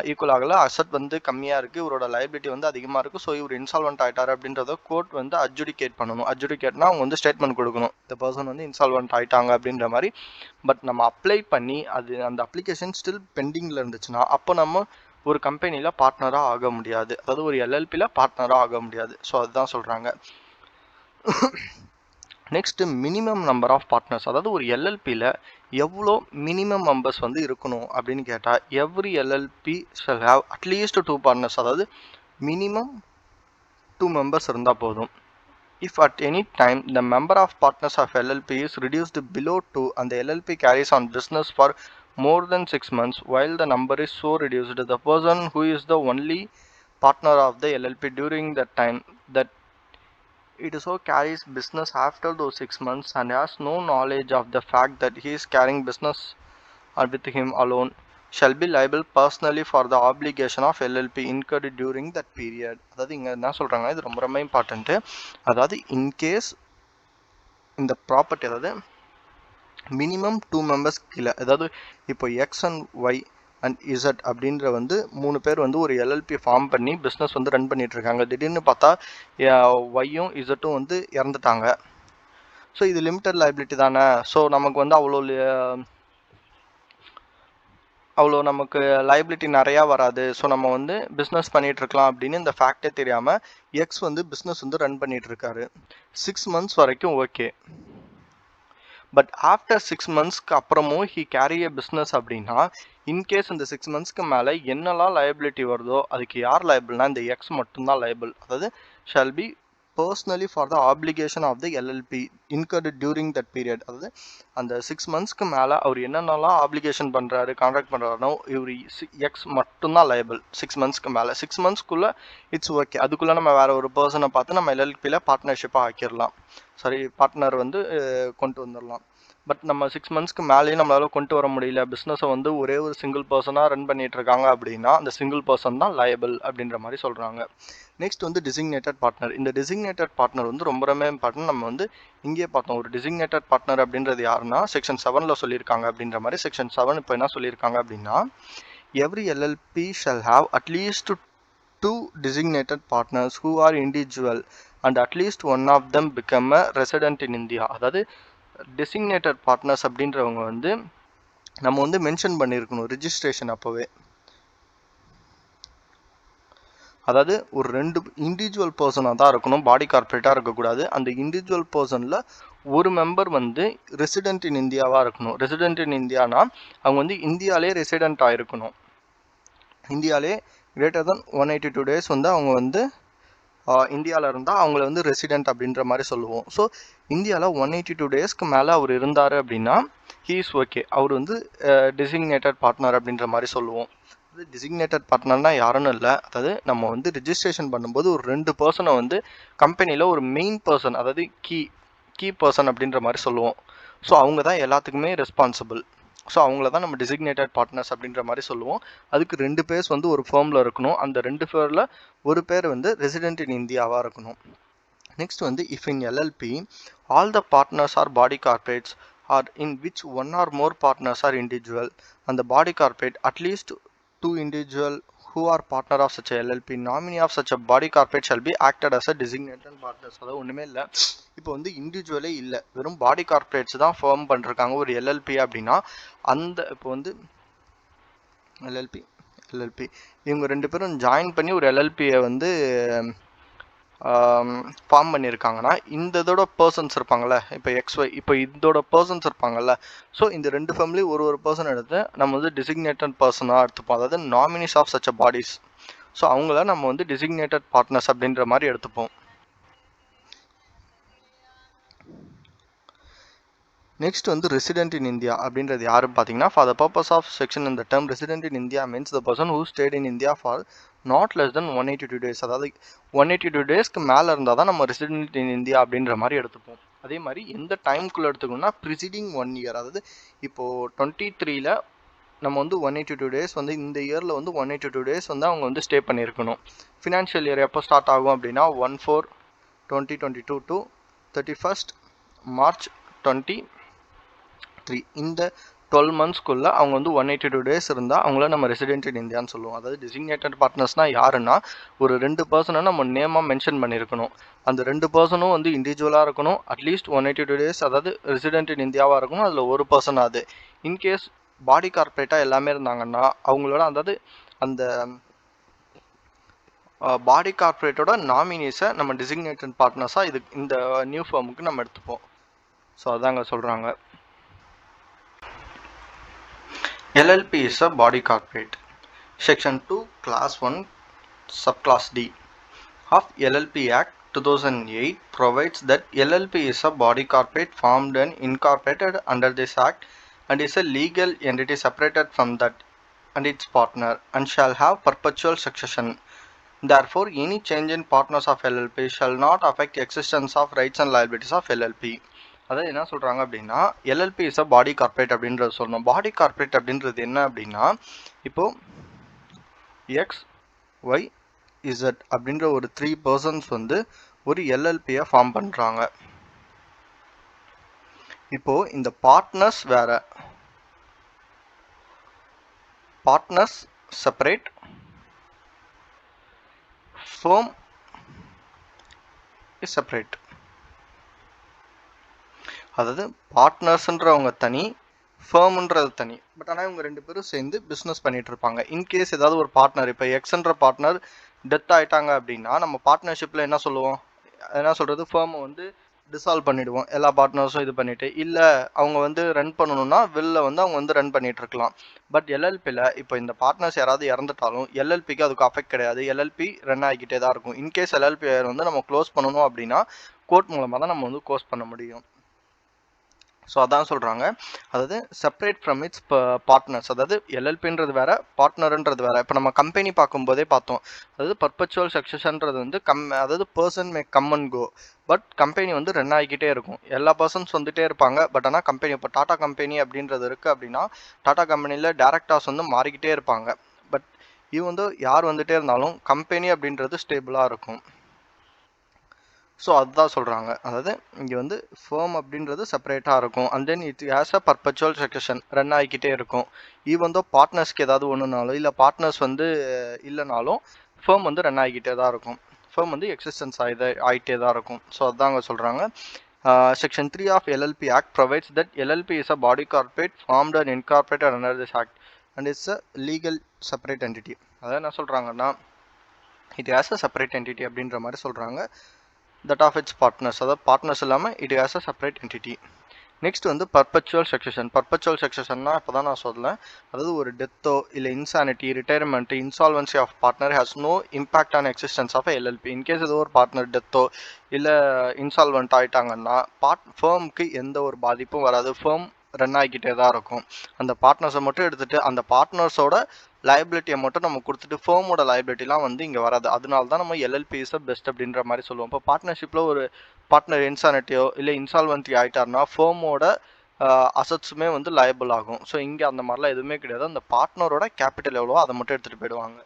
ஈக்குவல் ஆகலை, அசட் வந்து கம்மியாக இருக்குது, இவரோட லைபிலிட்டி வந்து அதிகமாக இருக்குது, ஸோ இவர் இன்சால்வெண்ட் ஆகிட்டார் அப்படின்றத கோர்ட் வந்து அட்ஜுடிகேட் பண்ணணும். அட்ஜுடிகேட்னா அவங்க வந்து ஸ்டேட்மெண்ட் கொடுக்கணும், இந்த பர்சன் வந்து இன்சால்வெண்ட் ஆகிட்டாங்க அப்படின்ற மாதிரி. பட் நம்ம அப்ளை பண்ணி அது அந்த அப்ளிகேஷன் ஸ்டில் பெண்டிங்கில் இருந்துச்சுன்னா அப்போ நம்ம ஒரு கம்பெனியில் பார்ட்னராக ஆக முடியாது, அதாவது ஒரு எல்எல்பியில் பார்ட்னராக ஆக முடியாது. ஸோ அதுதான் சொல்கிறாங்க. Next minimum number of partners, அதாவது ஒரு எல்எல்பியில் எவ்வளோ மினிமம் மெம்பர்ஸ் வந்து இருக்கணும் அப்படின்னு கேட்டால், every LLB shall have at least 2 partners, அதாவது மினிமம் 2 மெம்பர்ஸ் இருந்தால் போதும். If at any time the number of partners of LLP is reduced below 2 and the LLP carries on business for more than 6 months, while the number is so reduced, the person who is the only partner of the LLP during that time that it so carries business after those 6 months and has no knowledge of the fact that he is carrying business with him alone shall be liable personally for the obligation of LLP incurred during that period. அதாவது இங்கே என்ன சொல்கிறாங்க, இது ரொம்ப ரொம்ப important. அதாவது in case இந்த property, அதாவது மினிமம் 2 மெம்பர்ஸ் கீழே, அதாவது இப்போ X and Y and Z அப்படின்ற வந்து 3 பேர் வந்து ஒரு எல்எல்பி ஃபார்ம் பண்ணி பிஸ்னஸ் வந்து ரன் பண்ணிட்டு இருக்காங்க. திடீர்னு பார்த்தா ஒய்யும் இசட்டும் வந்து இறந்துட்டாங்க. ஸோ இது லிமிட்டட் லைபிலிட்டி தானே, ஸோ நமக்கு வந்து அவ்வளோ நமக்கு லைபிலிட்டி நிறையா வராது, ஸோ நம்ம வந்து பிஸ்னஸ் பண்ணிகிட்ருக்கலாம் அப்படின்னு இந்த ஃபேக்டே தெரியாமல் எக்ஸ் வந்து பிஸ்னஸ் வந்து ரன் பண்ணிகிட்ருக்காரு. 6 months வரைக்கும் ஓகே. பட் ஆஃப்டர் 6 monthsக்கு அப்புறமும் ஹி கேரி ஏ பிஸ்னஸ் அப்படின்னா, இன்கேஸ் இந்த 6 monthsக்கு மேலே என்னெல்லாம் லைபிலிட்டி வருதோ அதுக்கு யார் லைபிள்னா இந்த எக்ஸ் மட்டும்தான் லைபிள். அதாவது shall be personally for the obligation of the LLP incurred during that period. அதாவது அந்த 6 monthsக்கு மேலே அவர் என்னென்னலாம் ஆப்ளிகேஷன் பண்ணுறாரு, கான்ட்ராக்ட் பண்ணுறாருனோ இவர் எக்ஸ் மட்டும்தான் லைபிள். 6 monthsக்கு மேலே, 6 monthsக்குள்ளே இட்ஸ் ஓகே, அதுக்குள்ளே நம்ம வேறு ஒரு பர்சனை பார்த்து நம்ம எல்எல்பியில் பார்ட்னர்ஷிப்பாக ஆக்கிடலாம், சாரி பார்ட்னர் வந்து கொண்டு வந்துடலாம். பட் நம்ம 6 monthsக்கு மேலேயும் நம்மளால கொண்டு வர முடியல, பிஸ்னஸை வந்து ஒரே ஒரு சிங்கிள் பர்சனாக ரன் பண்ணிட்டு இருக்காங்க அப்படின்னா அந்த சிங்கிள் பர்சன் தான் லயபிள் அப்படின்ற மாதிரி சொல்கிறாங்க. நெக்ஸ்ட் வந்து டிசிக்னேட்டட் பார்ட்னர். இந்த டிசிக்னேட்டட் பார்ட்னர் வந்து ரொம்ப ரொம்ப இம்பார்ட்டன்ட். நம்ம வந்து இங்கே பார்த்தோம், ஒரு டிசிக்னேட்டட் பார்ட்னர் அப்படின்றது யாருன்னா செக்ஷன் 7ல் சொல்லியிருக்காங்க அப்படின்ற மாதிரி. செக்ஷன் 7 இப்போ என்ன சொல்லியிருக்காங்க அப்படின்னா, every LLB shall have at least 2 designated partners who are individual and at least one of them become a resident in India. அதாவது டெசிக்னேட்டட் பார்ட்னர்ஸ் அப்படின்றவங்க வந்து நம்ம வந்து மென்ஷன் பண்ணியிருக்கணும் ரிஜிஸ்ட்ரேஷன் அப்போவே. அதாவது ஒரு 2 இண்டிவிஜுவல் பர்சனாக தான் இருக்கணும், பாடி கார்பரேட்டாக இருக்கக்கூடாது. அந்த இண்டிவிஜுவல் பர்சனில் ஒரு மெம்பர் வந்து ரெசிடென்ட் இன் இந்தியாவாக இருக்கணும். ரெசிடென்ட் இன் இந்தியானா அவங்க வந்து இந்தியாவிலே ரெசிடென்ட்டாக இருக்கணும். இந்தியாவிலே கிரேட்டர் தென் 182 days வந்து அவங்க வந்து இந்தியாவில் இருந்தால் அவங்கள வந்து ரெசிடென்ட் அப்படின்ற மாதிரி சொல்லுவோம். ஸோ இந்தியாவில் 182 daysக்கு மேலே அவர் இருந்தார் அப்படின்னா ஹீ இஸ் ஓகே, அவர் வந்து டெசிக்னேட்டட் பார்ட்னர் அப்படின்ற மாதிரி சொல்லுவோம். அது டெசிக்னேட்டட் பார்ட்னர்னால் யாருன்னு இல்லை, அதாவது நம்ம வந்து ரிஜிஸ்ட்ரேஷன் பண்ணும்போது ஒரு 2 பர்சனை வந்து கம்பெனியில் ஒரு மெயின் பர்சன், அதாவது கீ பர்சன் அப்படின்ற மாதிரி சொல்லுவோம். ஸோ அவங்க தான் எல்லாத்துக்குமே ரெஸ்பான்சிபிள். ஸோ அவங்கள தான் நம்ம டெசிக்னேட்டட் பார்ட்னர்ஸ் அப்படின்ற மாதிரி சொல்லுவோம். அதுக்கு 2 பேர்ஸ் வந்து ஒரு ஃபேர்மில் இருக்கணும். அந்த 2 பேரில் ஒரு பேர் வந்து ரெசிடென்ட் இன் இந்தியாவாக இருக்கணும். நெக்ஸ்ட் வந்து if in LLP all the partners are body corporates or in which one or more partners are individual அந்த body corporate at least 2 individual who are partner of such a LLP, nominee of such a body corporate shall be acted as a designated partners. அதாவது ஒன்றுமே இல்லை, இப்போ வந்து இண்டிவிஜுவலே இல்லை, வெறும் பாடி corporates தான் form பண்ணிருக்காங்க ஒரு எல்எல்பி அப்படின்னா, அந்த இப்போ வந்து எல்எல்பி இவங்க 2 பேரும் ஜாயின் பண்ணி ஒரு எல்எல்பியை வந்து ஃபார்ம் பண்ணியிருக்காங்கன்னா இந்த இதோட பர்சன்ஸ் இருப்பாங்கள்ல, இப்போ XY, இப்போ இதோட பர்சன்ஸ் இருப்பாங்கல்ல, ஸோ இந்த 2 ஃபேமிலி ஒரு பர்சன் எடுத்து நம்ம வந்து டிசிக்னேட்டட் பர்சனாக எடுத்துப்போம், அதாவது nominees of such a bodies. So அவங்கள நம்ம வந்து டிசிக்னேட்டட் பார்ட்னர்ஸ் அப்படின்ற மாதிரி எடுத்துப்போம். நெக்ஸ்ட் வந்து ரெசிடென்ட் இன் இந்தியா அப்படின்றது யாருன்னு பார்த்தீங்கன்னா, for the purpose of section இந்த term resident in India means the person who stayed in India for not less than 182 days. அதாவது 182 டேஸ்க்கு மேலே இருந்தால் தான் நம்ம ரெசிடென்ட் இன் இந்தியா அப்படின்ற மாதிரி எடுத்துப்போம். அதே மாதிரி எந்த டைமுக்குள்ளே எடுத்துக்கணும்னா ப்ரிசிடிங் 1 இயர். அதாவது இப்போது 23ல் நம்ம வந்து 182 டேஸ் வந்து இந்த இயரில் வந்து 182 டேஸ் வந்து அவங்க வந்து ஸ்டே பண்ணியிருக்கணும். ஃபினான்ஷியல் இயர் எப்போ ஸ்டார்ட் ஆகும் அப்படின்னா 1/4/2022 டு 31st March 2023. இந்த 12 monthsக்குள்ள அவங்க வந்து 182 டேஸ் இருந்தால் அவங்கள நம்ம ரெசிடென்ட் இன் இந்தியான்னு சொல்லுவோம். அதாவது டிசிக்னேட்டட் பார்ட்னர்ஸ்னால் யாருன்னா, ஒரு 2 பர்சனை நம்ம நேமாக மென்ஷன் பண்ணியிருக்கணும். அந்த 2 பர்சனும் வந்து இண்டிவிஜுவலாக இருக்கணும். அட்லீஸ்ட் 182 டேஸ் அதாவது ரெசிடென்ட் இன் இந்தியாவாக இருக்கணும். அதில் ஒரு பர்சன் அது. இன்கேஸ் பாடி கார்பரேட்டாக எல்லாமே இருந்தாங்கன்னா அவங்களோட அதாவது அந்த பாடி கார்பரேட்டோட நாமினிஸை நம்ம டிசிக்னேட்டட் பார்ட்னர்ஸாக இது இந்த நியூ ஃபார்முக்கு நம்ம எடுத்துப்போம். ஸோ அதாங்க சொல்கிறாங்க. LLP is a body corporate. Section 2 Class 1 Subclass D of LLP Act 2008 provides that LLP is a body corporate formed and incorporated under this act and is a legal entity separated from that and its partner and shall have perpetual succession. Therefore, any change in partners of LLP shall not affect existence of rights and liabilities of LLP. அதாவது என்ன சொல்கிறாங்க அப்படின்னா, LLB is a body corporate அப்படின்றது சொல்லணும். பாடி corporate அப்படின்றது என்ன அப்படின்னா, இப்போது எக்ஸ் ஒய் இசட் அப்படின்ற ஒரு 3 பர்சன்ஸ் வந்து ஒரு எல்எல்பியை ஃபார்ம் பண்ணுறாங்க. இப்போது இந்த பார்ட்னர்ஸ் வேற, partners separate, firm is separate. அதாவது பார்ட்னர்ஸ்ன்றவங்க தனி, ஃபர்ம்ன்றது தனி. பட் ஆனால் இவங்க 2 பேரும் சேர்ந்து பிஸ்னஸ் பண்ணிட்டு இருப்பாங்க. இன்கேஸ் ஏதாவது ஒரு பார்ட்னர், இப்போ எக்ஸ்ன்ற பார்ட்னர் டெத் ஆகிட்டாங்க அப்படின்னா நம்ம பார்ட்னர்ஷிப்பில் என்ன சொல்லுவோம், என்ன சொல்கிறது, ஃபர்மை வந்து டிசால்வ் பண்ணிவிடுவோம். எல்லா பார்ட்னர்ஸும் இது பண்ணிவிட்டு, இல்லை அவங்க வந்து ரன் பண்ணணும்னா வெளில வந்து அவங்க வந்து ரன் பண்ணிகிட்டு இருக்கலாம். பட் எல்எல்பியில் இப்போ இந்த பார்ட்னர்ஸ் யாராவது இறந்துட்டாலும் எல்எல்பிக்கு அதுக்கு அஃபெக்ட் கிடையாது. எல்எல்பி ரன் ஆகிக்கிட்டே தான் இருக்கும். இன்கேஸ் எல்எல்பி வந்து நம்ம க்ளோஸ் பண்ணணும் அப்படின்னா கோர்ட் மூலமாக தான் நம்ம வந்து க்ளோஸ் பண்ண முடியும். ஸோ அதான் சொல்கிறாங்க. அதாவது செப்பரேட் ஃப்ரம் இட்ஸ் பார்ட்னர்ஸ். அதாவது எல்எல்பின்றது வேறு, பார்ட்னர்ன்றது வேறு. இப்போ நம்ம கம்பெனி பார்க்கும்போதே பார்த்தோம். அதாவது பர்பச்சுவல் சக்சஷன்றது வந்து அதாவது person may come and go, but company வந்து ரன் ஆகிக்கிட்டே இருக்கும். எல்லா பர்சன்ஸ் வந்துகிட்டே இருப்பாங்க. பட் ஆனால் கம்பெனி, இப்போ டாடா கம்பெனி அப்படின்றது இருக்குது அப்படின்னா டாடா கம்பெனியில் டேரக்டர்ஸ் வந்து மாறிக்கிட்டே இருப்பாங்க. பட் இது வந்து யார் வந்துகிட்டே இருந்தாலும் கம்பெனி அப்படின்றது ஸ்டேபிளாக இருக்கும். ஸோ அதுதான் சொல்கிறாங்க. அதாவது இங்கே வந்து ஃபர்ம் அப்படின்றது செப்பரேட்டாக இருக்கும். And then it has a perpetual succession, run ஆகிக்கிட்டே இருக்கும். ஈவன் தோ பார்ட்னர்ஸ்க்கு ஏதாவது ஒன்றுனாலும் இல்லை பார்ட்னர்ஸ் வந்து இல்லைனாலும் ஃபர்ம் வந்து ரன் ஆகிக்கிட்டே தான் இருக்கும். ஃபர்ம் வந்து எக்ஸிஸ்டன்ஸ் ஆகிட்டே தான் இருக்கும். ஸோ அதுதாங்க சொல்கிறாங்க. Section 3 of LLP Act provides that LLP is a body corporate formed and incorporated under this act and is a legal separate entity. அதாவது என்ன சொல்கிறாங்கன்னா, it has a separate entity அப்படின்ற மாதிரி சொல்கிறாங்க. that of its partners, அதாவது partners இல்லாமல் it has a separate entity. Next வந்து perpetual succession. Perpetual சக்சஷன்னா இப்போ தான் நான் சொல்லேன். அதாவது ஒரு டெத்தோ இல்லை insanity, retirement, insolvency of partner has no impact on existence of LLP. In case ஏதோ ஒரு பார்ட்னர் டெத்தோ இல்லை இன்சால்வெண்ட் ஆகிட்டாங்கன்னா ஃபர்முக்கு எந்த ஒரு பாதிப்பும் வராது. ஃபர்ம் ரன் ஆகிக்கிட்டே தான் இருக்கும். அந்த பார்ட்னர்ஸை மட்டும் எடுத்துகிட்டு அந்த பார்ட்னர்ஸோட லைபிலிட்டியை மட்டும் நம்ம கொடுத்துட்டு ஃபர்மோட லைபிலிட்டிலாம் வந்து இங்கே வராது. அதனால தான் நம்ம எல்எல்பி இஸ் பெஸ்ட் அப்படின்ற மாதிரி சொல்லுவோம். இப்போ பார்ட்னர்ஷிப்பில் ஒரு பார்ட்னர் இன்சானிட்டியோ இல்லை இன்சால்வன்ட்டி ஆகிட்டார்னா ஃபர்மோட அசட்ஸுமே வந்து லயபிள் ஆகும். ஸோ இங்கே அந்த மாதிரிலாம் எதுவுமே கிடையாது. அந்த பார்ட்னரோட கேபிட்டல் எவ்வளோ அதை மட்டும் எடுத்துகிட்டு போயிடுவாங்க.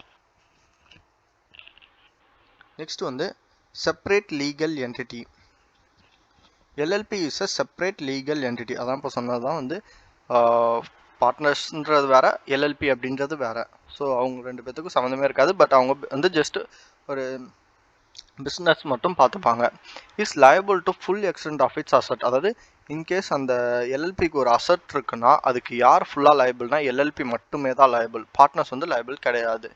நெக்ஸ்ட் வந்து separate legal entity. LLB is a separate legal entity. அதான் இப்போ சொன்னது தான் வந்து பார்ட்னர்ஸ்ன்றது வேறு, எல்எல்பி அப்படின்றது வேறு. ஸோ அவங்க 2 பேத்துக்கும் சம்மந்தமே இருக்காது. பட் அவங்க வந்து ஜஸ்ட் ஒரு பிஸ்னஸ் மட்டும் பார்த்துப்பாங்க. Is liable to full extent of its asset. அதாவது இன்கேஸ் அந்த எல்எல்பிக்கு ஒரு அசட் இருக்குன்னா அதுக்கு யார் ஃபுல்லாக லயபிள்னா எல்எல்பி மட்டுமே தான் லயபிள். பார்ட்னர்ஸ் வந்து லயபிள் கிடையாது.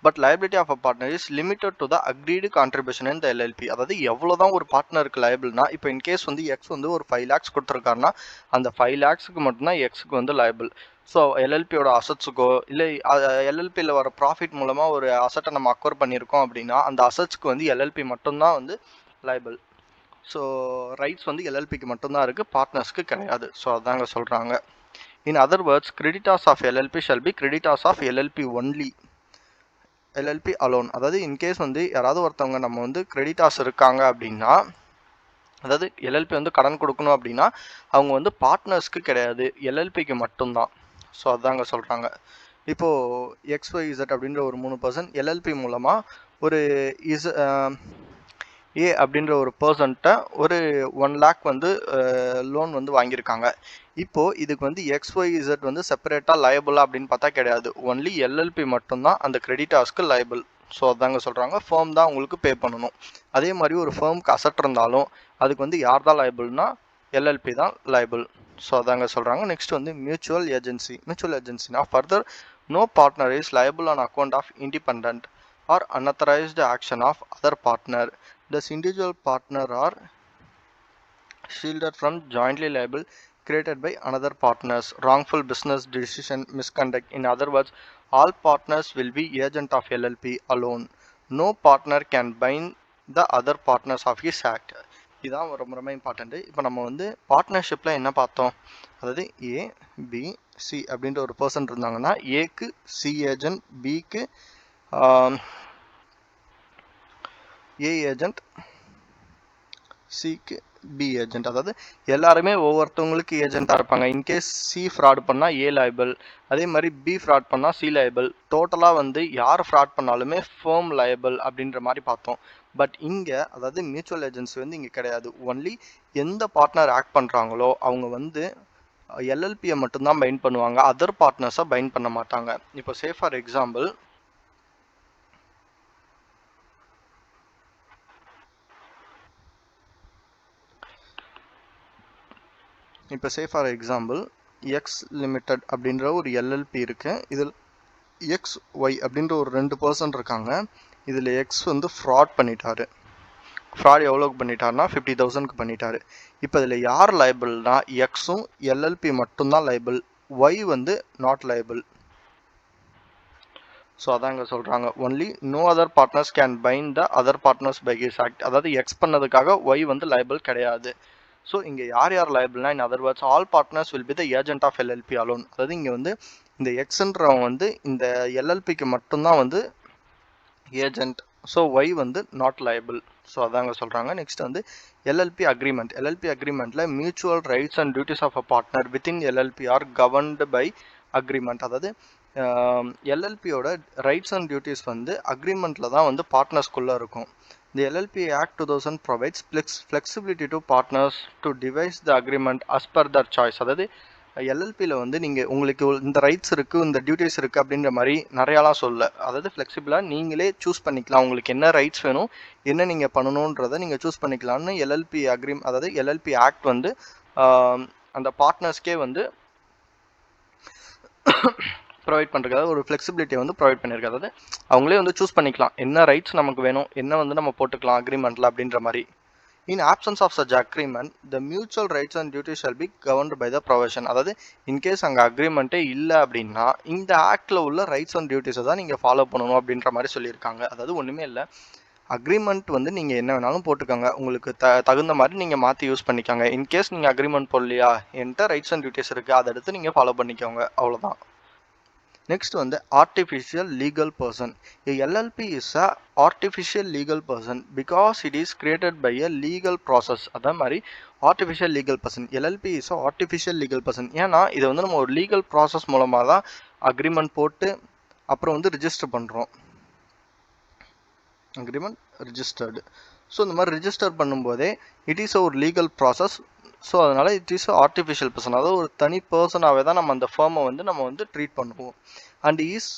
But liability of a partner is limited to the agreed contribution in the LLP. அதாவது எவ்வளோ தான் ஒரு பார்ட்னருக்கு லயபிள்னா, இப்போ இன்கேஸ் வந்து எக்ஸ் வந்து ஒரு 5 lakhs கொடுத்துருக்காருன்னா அந்த 5 lakhsக்கு மட்டும்தான் எக்ஸுக்கு வந்து லயபிள். ஸோ எல்எல்பியோட அசட்ஸுக்கோ இல்லை எல்எல்பியில் வர ப்ராஃபிட் மூலமாக ஒரு அசட்டை நம்ம அக்வயர் பண்ணியிருக்கோம் அப்படின்னா அந்த அசட்ஸ்க்கு வந்து எல்எல்பி மட்டும்தான் வந்து லயபிள். ஸோ ரைட்ஸ் வந்து எல்எல்பிக்கு மட்டும்தான் இருக்குது, பார்ட்னர்ஸ்க்கு கிடையாது. ஸோ அதாங்க சொல்கிறாங்க. In other words, creditors of LLP shall be creditors of LLP only, LLP alone. அதாவது இன்கேஸ் வந்து யாராவது ஒருத்தவங்க நம்ம வந்து கிரெடிட்டார்ஸ் இருக்காங்க அப்படின்னா, அதாவது எல்எல்பி வந்து கடன் கொடுக்கணும் அப்படின்னா அவங்க வந்து பார்ட்னர்ஸ்க்கு கிடையாது, எல்எல்பிக்கு மட்டும்தான். ஸோ அதாங்க சொல்கிறாங்க. இப்போது XYZ அப்படின்ற ஒரு 3 பர்சன் எல்எல்பி மூலமாக ஒரு ஏ அப்படின்ற ஒரு பர்சன்ட்ட ஒரு 1 லேக் வந்து லோன் வந்து வாங்கியிருக்காங்க. இப்போது இதுக்கு வந்து XYZ வந்து செப்பரேட்டாக லயபிளா அப்படின்னு பார்த்தா கிடையாது, ஒன்லி எல்எல்பி மட்டும்தான் அந்த கிரெடிட்டார்ஸ்க்கு லயபிள். ஸோ அதாங்க சொல்கிறாங்க, ஃபேம் தான் உங்களுக்கு பே பண்ணணும். அதே மாதிரி ஒரு ஃபேமுக்கு அசட் இருந்தாலும் அதுக்கு வந்து யார் தான் லயபிள்னா எல்எல்பி தான் லயபிள். ஸோ அதாங்க சொல்கிறாங்க. நெக்ஸ்ட் வந்து மியூச்சுவல் ஏஜென்சி. மியூச்சுவல் ஏஜென்சினா further no partner is liable on account of independent or unauthorized action of other partner. Thus individual partner are shielded from jointly liable created by another partner's wrongful business decision misconduct. In other words, all partners will be agent of LLP alone. No partner can bind the other partners of his act. இதுதான் ரொம்ப ரொம்ப important. இப்போ நம்ம வந்து பார்ட்னர்ஷிப்பில் என்ன பார்த்தோம், அதாவது ஏ B C அப்படின்ற ஒரு பர்சன் இருந்தாங்கன்னா ஏக்கு சி ஏஜென்ட், பிக்கு ஏ ஏஜென்ட், சிக்கு பி ஏஜென்ட். அதாவது எல்லாருமே ஒவ்வொருத்தவங்களுக்கு ஏஜென்ட்டாக இருப்பாங்க. இன்கேஸ் சி ஃப்ராட் பண்ணால் ஏ லைபிள், அதே மாதிரி பி ஃப்ராட் பண்ணால் சி லைபிள். டோட்டலாக வந்து யார் ஃப்ராட் பண்ணாலுமே ஃபேம் லைபிள் அப்படின்ற மாதிரி பார்த்தோம். பட் இங்கே அதாவது மியூச்சுவல் ஏஜென்சி வந்து இங்கே கிடையாது. ஒன்லி எந்த பார்ட்னர் ஆக்ட் பண்ணுறாங்களோ அவங்க வந்து எல்எல்பியை மட்டும்தான் பைண்ட் பண்ணுவாங்க, அதர் பார்ட்னர்ஸை பைண்ட் பண்ண மாட்டாங்க. இப்போ say for example, X limited அப்படின்ற ஒரு எல்எல்பி இருக்கு. இதில் எக்ஸ் ஒய் அப்படின்ற ஒரு 2 பர்சன் இருக்காங்க. இதில் எக்ஸ் வந்து ஃப்ராட் பண்ணிட்டாரு. ஃப்ராட் எவ்வளோக்கு பண்ணிட்டாருன்னா 50,000க்கு பண்ணிட்டாரு. இப்போ இதில் யார் லைபிள்னா எக்ஸும் எல்எல்பி மட்டும்தான் லைபிள், ஒய் வந்து நாட் லைபிள். ஸோ அதாங்க சொல்கிறாங்க, only no other partners can bind the other partners by his act. அதாவது எக்ஸ் பண்ணதுக்காக ஒய் வந்து லைபிள் கிடையாது. ஸோ இங்கே யார் யார் லைபிள்னா, in other words all partners will be the agent of LLP alone. அதாவது இங்கே வந்து இந்த எக்ஸ்ன்றவங்க வந்து இந்த எல்எல்பிக்கு மட்டும்தான் வந்து ஏஜென்ட். ஸோ ஒய் வந்து நாட் லைபிள். ஸோ அதாங்க சொல்கிறாங்க. நெக்ஸ்ட் வந்து எல்எல்பி அக்ரிமெண்ட். எல்எல்பி அக்ரிமெண்ட்டில் mutual rights and duties of a partner within LLP are governed by agreement. அதாவது எல்எல்பியோட ரைட்ஸ் அண்ட் டியூட்டிஸ் வந்து அக்ரிமெண்ட்டில் தான் வந்து பார்ட்னர்ஸ்குள்ளே இருக்கும். The LLP Act 2000 provides flexibility to partners to devise the agreement as per their choice. அதாவது எல்எல்பியில் வந்து நீங்கள் உங்களுக்கு இந்த ரைட்ஸ் இருக்குது, இந்த டியூட்டிஸ் இருக்குது அப்படின்ற மாதிரி நிறையாலாம் சொல்ல. அதாவது ஃப்ளெக்சிபிளாக நீங்களே சூஸ் பண்ணிக்கலாம், உங்களுக்கு என்ன ரைட்ஸ் வேணும், என்ன நீங்கள் பண்ணணுன்றதை நீங்கள் சூஸ் பண்ணிக்கலாம்னு எல்எல்பி அதாவது எல்எல்பி ஆக்ட் வந்து அந்த பார்ட்னர்ஸ்க்கே வந்து ப்ரொவைட் பண்ணுறதுக்காக ஒரு ஃப்ளெக்சிபிலிட்டியை வந்து ப்ரொவைட் பண்ணியிருக்காது. அதாவது அவங்களே வந்து சூஸ் பண்ணிக்கலாம் என்ன ரைட்ஸ் நமக்கு வேணும், என்ன வந்து நம்ம போட்டுக்கலாம் அக்ரிமெண்ட்டில் அப்படின்ற மாதிரி. In absence of such agreement the mutual rights and duties shall be governed by the provision. அதாவது இன்கேஸ் அங்கே அக்ரிமெண்ட்டே இல்லை அப்படின்னா இந்த ஆக்டில் உள்ள ரைட்ஸ் அண்ட் டியூட்டிஸை தான் நீங்கள் ஃபாலோ பண்ணணும் அப்படின்ற மாதிரி சொல்லியிருக்காங்க. அதாவது ஒன்றுமே இல்லை, அக்ரிமெண்ட் வந்து நீங்கள் என்ன வேணாலும் போட்டுக்கோங்க, உங்களுக்கு தகுந்த மாதிரி நீங்கள் மாற்றி யூஸ் பண்ணிக்கோங்க. இன்கேஸ் நீங்கள் அக்ரிமெண்ட் போடலையா, என்கிட்ட ரைட்ஸ் அண்ட் டியூட்டிஸ் இருக்குது, அதை எடுத்து நீங்கள் ஃபாலோ பண்ணிக்கோங்க, அவ்வளோதான். நெக்ஸ்ட் வந்து artificial legal person. LLP is a artificial legal person because it is created by a legal process. அதே மாதிரி artificial legal person, LLP is a artificial legal person. ஏன்னா இதை வந்து நம்ம ஒரு லீகல் ப்ராசஸ் மூலமாக தான் அக்ரிமெண்ட் போட்டு அப்புறம் வந்து ரிஜிஸ்டர் பண்ணுறோம், அக்ரிமெண்ட் ரிஜிஸ்டர்டு. ஸோ இந்த மாதிரி ரிஜிஸ்டர் பண்ணும்போதே இட் இஸ் ஒரு லீகல் ப்ராசஸ். ஸோ அதனால் இட் இஸ் ஆர்டிஃபிஷியல் பர்சன், அதாவது ஒரு தனி பர்சனாகவே தான் நம்ம அந்த ஃபேமை வந்து நம்ம வந்து ட்ரீட் பண்ணுவோம். And is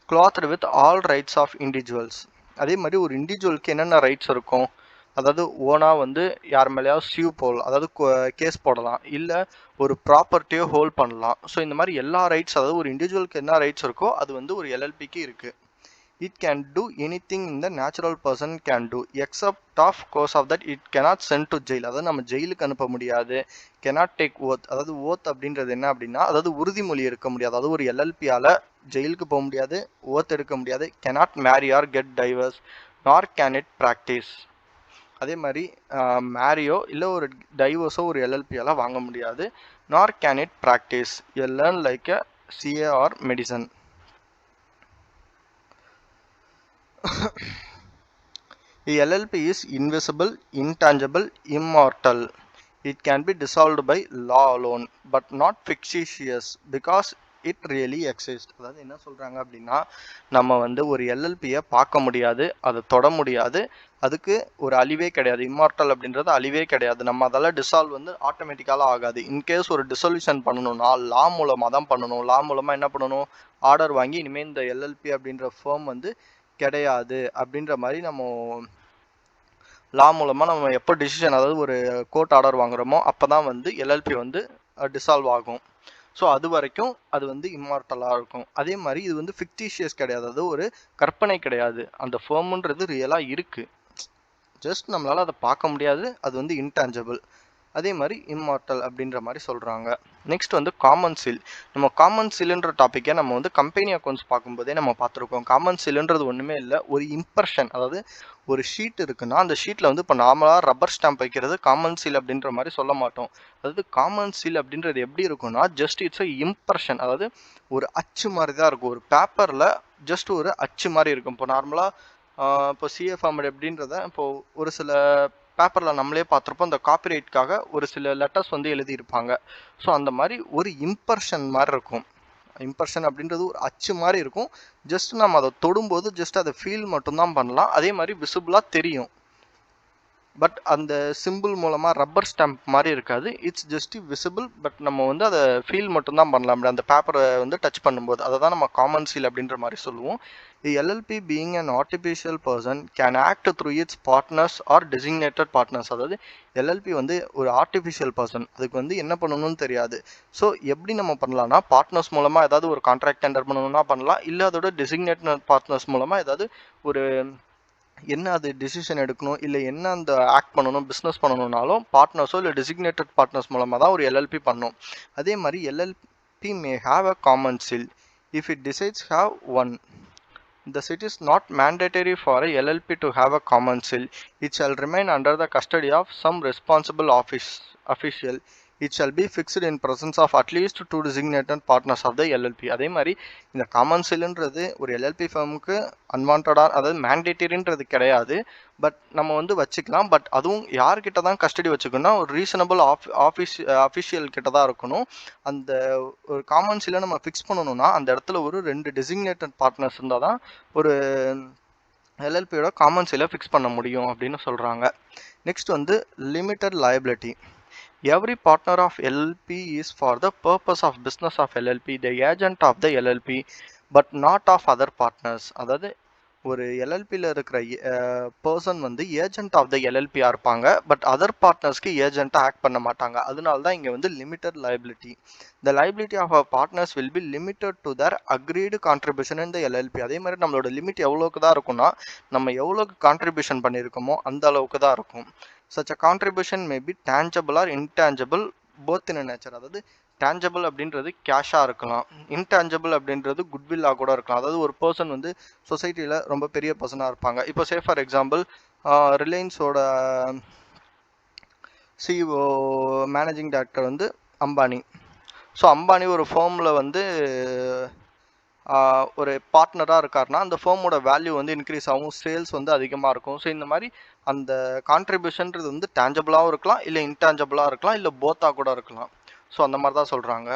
clothed with all rights of individuals. அதே மாதிரி ஒரு இண்டிவிஜுவலுக்கு என்னென்ன ரைட்ஸ் இருக்கும், அதாவது ஓனாக வந்து யார் மேலேயாவது சியூ போடலாம், அதாவது கேஸ் போடலாம், இல்லை ஒரு ப்ராப்பர்ட்டியோ ஹோல்ட் பண்ணலாம். ஸோ இந்த மாதிரி எல்லா ரைட்ஸ், அதாவது ஒரு இண்டிவிஜுவலுக்கு என்ன ரைட்ஸ் இருக்கோ அது வந்து ஒரு எல்எல்பிக்கு இருக்குது. It can do anything in the natural person can do except of course of that it cannot send to jail. அதாவது நம்ம ஜெயிலுக்கு அனுப்ப முடியாது. cannot take oath. அதாவது oath அப்படின்றது என்ன அப்படின்னா, அதாவது உறுதிமொழி எடுக்க முடியாது. அதாவது ஒரு எல்எல்பியால் ஜெயிலுக்கு போக முடியாது, oath எடுக்க முடியாது. cannot marry or get divorce nor can it practice. அதே மாதிரி மேரியோ இல்லை ஒரு டைவர்ஸோ ஒரு எல்எல்பியால் வாங்க முடியாது. நார் can it practice a learn like a CA R medicine. The LLP is invisible, intangible, immortal. It can be dissolved by law alone, but not fictitious because it really exists. அதாவது என்ன சொல்றாங்க அப்படின்னா, நம்ம வந்து ஒரு எல்எல்பியை பார்க்க முடியாது, அதை தொட முடியாது, அதுக்கு ஒரு அழிவே கிடையாது. இம்மார்டல் அப்படின்றது அழிவே கிடையாது. நம்ம அதெல்லாம் டிசால்வ் வந்து ஆட்டோமேட்டிக்காலாம் ஆகாது. இன்கேஸ் ஒரு டிசொல்யூஷன் பண்ணணும்னா லா மூலமாக தான் பண்ணணும். லா மூலமாக என்ன பண்ணணும், ஆர்டர் வாங்கி இனிமேல் இந்த எல்எல்பி அப்படின்ற ஃபேம் வந்து கிடையாது அப்படின்ற மாதிரி நம்ம லா மூலமாக நம்ம எப்போ டிசிஷன், அதாவது ஒரு கோர்ட் ஆர்டர் வாங்குறோமோ அப்போ தான் வந்து எல்எல்பி வந்து டிசால்வ் ஆகும். ஸோ அது வரைக்கும் அது வந்து இம்மார்டலாக இருக்கும். அதே மாதிரி இது வந்து ஃபிக்டிஷியஸ் கிடையாது, அது ஒரு கற்பனை கிடையாது. அந்த ஃபேர்முன்றது ரியலாக இருக்குது, ஜஸ்ட் நம்மளால் அதை பார்க்க முடியாது, அது வந்து இன்டான்ஜிபிள். அதே மாதிரி இம்மார்டல் அப்படின்ற மாதிரி சொல்கிறாங்க. நெக்ஸ்ட் வந்து காமன் சீல். நம்ம காமன் சீல்ன்ற டாப்பிக்கை நம்ம வந்து கம்பெனி அக்கௌண்ட்ஸ் பார்க்கும்போதே நம்ம பார்த்துருக்கோம். காமன் சீல்ன்றது ஒன்றுமே இல்லை, ஒரு இம்ப்ரெஷன். அதாவது ஒரு ஷீட் இருக்குன்னா அந்த ஷீட்டில் வந்து இப்போ நார்மலாக ரப்பர் ஸ்டாம்ப் வைக்கிறது காமன் சீல் அப்படின்ற மாதிரி சொல்ல மாட்டோம். அதாவது காமன் சீல் அப்படின்றது எப்படி இருக்குன்னா, ஜஸ்ட் இட்ஸ் அ இம்ப்ரெஷன். அதாவது ஒரு அச்சு மாதிரி தான் இருக்கும். ஒரு பேப்பரில் ஜஸ்ட் ஒரு அச்சு மாதிரி இருக்கும். இப்போ நார்மலாக இப்போ சிஏ ஃபார்மட் எப்படின்றத இப்போது ஒரு சில பேப்பரில் நம்மளே பார்த்துருப்போம், இந்த காப்பிரைட்காக ஒரு சில லெட்டர்ஸ் வந்து எழுதியிருப்பாங்க. ஸோ அந்த மாதிரி ஒரு இம்ப்ரெஷன் மாதிரி இருக்கும். இம்ப்ரெஷன் அப்படின்றது ஒரு அச்சு மாதிரி இருக்கும். ஜஸ்ட் நம்ம அதை தொடும்போது ஜஸ்ட் அதை ஃபீல் மட்டும்தான் பண்ணலாம். அதே மாதிரி விசிபிளாக தெரியும். பட் அந்த சிம்பிள் மூலமாக ரப்பர் ஸ்டாம்ப் மாதிரி இருக்காது. It's just visible. பட் நம்ம வந்து அதை ஃபீல் மட்டும்தான் பண்ணலாம் அந்த பேப்பரை வந்து டச் பண்ணும்போது. அதை தான் நம்ம காமன் சீல் அப்படின்ற மாதிரி சொல்லுவோம். The LLP being an artificial person can act through its partners or designated partners. அதாவது எல்எல்பி வந்து ஒரு ஆர்டிஃபிஷியல் பர்சன், அதுக்கு வந்து என்ன பண்ணணும்னு தெரியாது. ஸோ எப்படி நம்ம பண்ணலாம்னா, பார்ட்னர்ஸ் மூலமாக ஏதாவது ஒரு கான்ட்ராக்ட் டெண்டர் பண்ணணும்னா பண்ணலாம், இல்லை அதோட டெசிக்னேட்டட் பார்ட்னர்ஸ் மூலமாக ஏதாவது ஒரு என்ன அது டிசிஷன் எடுக்கணும், இல்லை என்ன அந்த ஆக்ட் பண்ணணும், பிஸ்னஸ் பண்ணணும்னாலும் பார்ட்னர்ஸோ இல்லை டெசிக்னேட்டட் பார்ட்னர்ஸ் மூலமாக தான் ஒரு எல்எல்பி பண்ணும். அதே மாதிரி LLB may have a common seal if it decides have one. Thus, it is not mandatory for a LLP to have a common seal. It shall remain under the custody of some responsible official. It shall be fixed in presence of at least 2 designated partners of the LLP. அதே மாதிரி இந்த common சீல்ன்றது ஒரு LLB ஃபர்முக்கு அன்வான்டாக, அதாவது மேண்டேட்டரின்றது கிடையாது. But நம்ம வந்து வச்சுக்கலாம். But அதுவும் யார்கிட்ட தான் கஸ்டடி வச்சுக்கணும்னா, ஒரு ரீசனபிள் அஃபிஷியல் கிட்ட தான் இருக்கணும். அந்த ஒரு காமன் சீலை நம்ம ஃபிக்ஸ் பண்ணணும்னா அந்த இடத்துல ஒரு 2 டெசிக்னேட்டட் பார்ட்னர்ஸ் இருந்தால் தான் ஒரு எல்எல்பியோட காமன் சீலை ஃபிக்ஸ் பண்ண முடியும் அப்படின்னு சொல்கிறாங்க. நெக்ஸ்ட் வந்து limited liability. Every partner of LLP is for the purpose of business of LLP, the agent of the LLP, but not of other partners. அதாவது ஒரு எல்எல்பியில் இருக்கிற பர்சன் வந்து ஏஜென்ட் ஆஃப் த எல்எல்பியாக இருப்பாங்க, பட் அதர் பார்ட்னர்ஸ்க்கு ஏஜென்ட்டாக act பண்ண மாட்டாங்க. அதனால தான் இங்கே வந்து limited liability. The liability of our partners will be limited to their agreed contribution in the LLP. அதே மாதிரி நம்மளோட லிமிட் எவ்வளோக்கு தான் இருக்கும்னா, நம்ம எவ்வளோக்கு கான்ட்ரிபியூஷன் பண்ணியிருக்கோமோ அந்த அளவுக்கு தான் இருக்கும். Such a contribution may be tangible or intangible both in a nature. அதாவது டேஞ்சபிள் அப்படின்றது கேஷாக இருக்கலாம், இன்டேஞ்சபிள் அப்படின்றது குட்வில்லாக கூட இருக்கலாம். அதாவது ஒரு பர்சன் வந்து சொசைட்டியில் ரொம்ப பெரிய பர்சனாக இருப்பாங்க. இப்போ சே ஃபார் எக்ஸாம்பிள் ரிலையன்ஸோட சிஇஓ மேனேஜிங் டைரக்டர் வந்து அம்பானி. ஸோ அம்பானி ஒரு ஃபேமில் வந்து ஒரு பார்ட்னராக இருக்காருன்னா அந்த ஃபேமோட வேல்யூ வந்து இன்க்ரீஸ் ஆகும், சேல்ஸ் வந்து அதிகமாக இருக்கும். ஸோ இந்த மாதிரி அந்த கான்ட்ரிபியூஷன்றது வந்து டேஞ்சபிளாகவும் இருக்கலாம், இல்லை இன்டேஞ்சபிளாக இருக்கலாம், இல்லை போத்தாக கூட இருக்கலாம். ஸோ அந்த மாதிரி தான் சொல்கிறாங்க.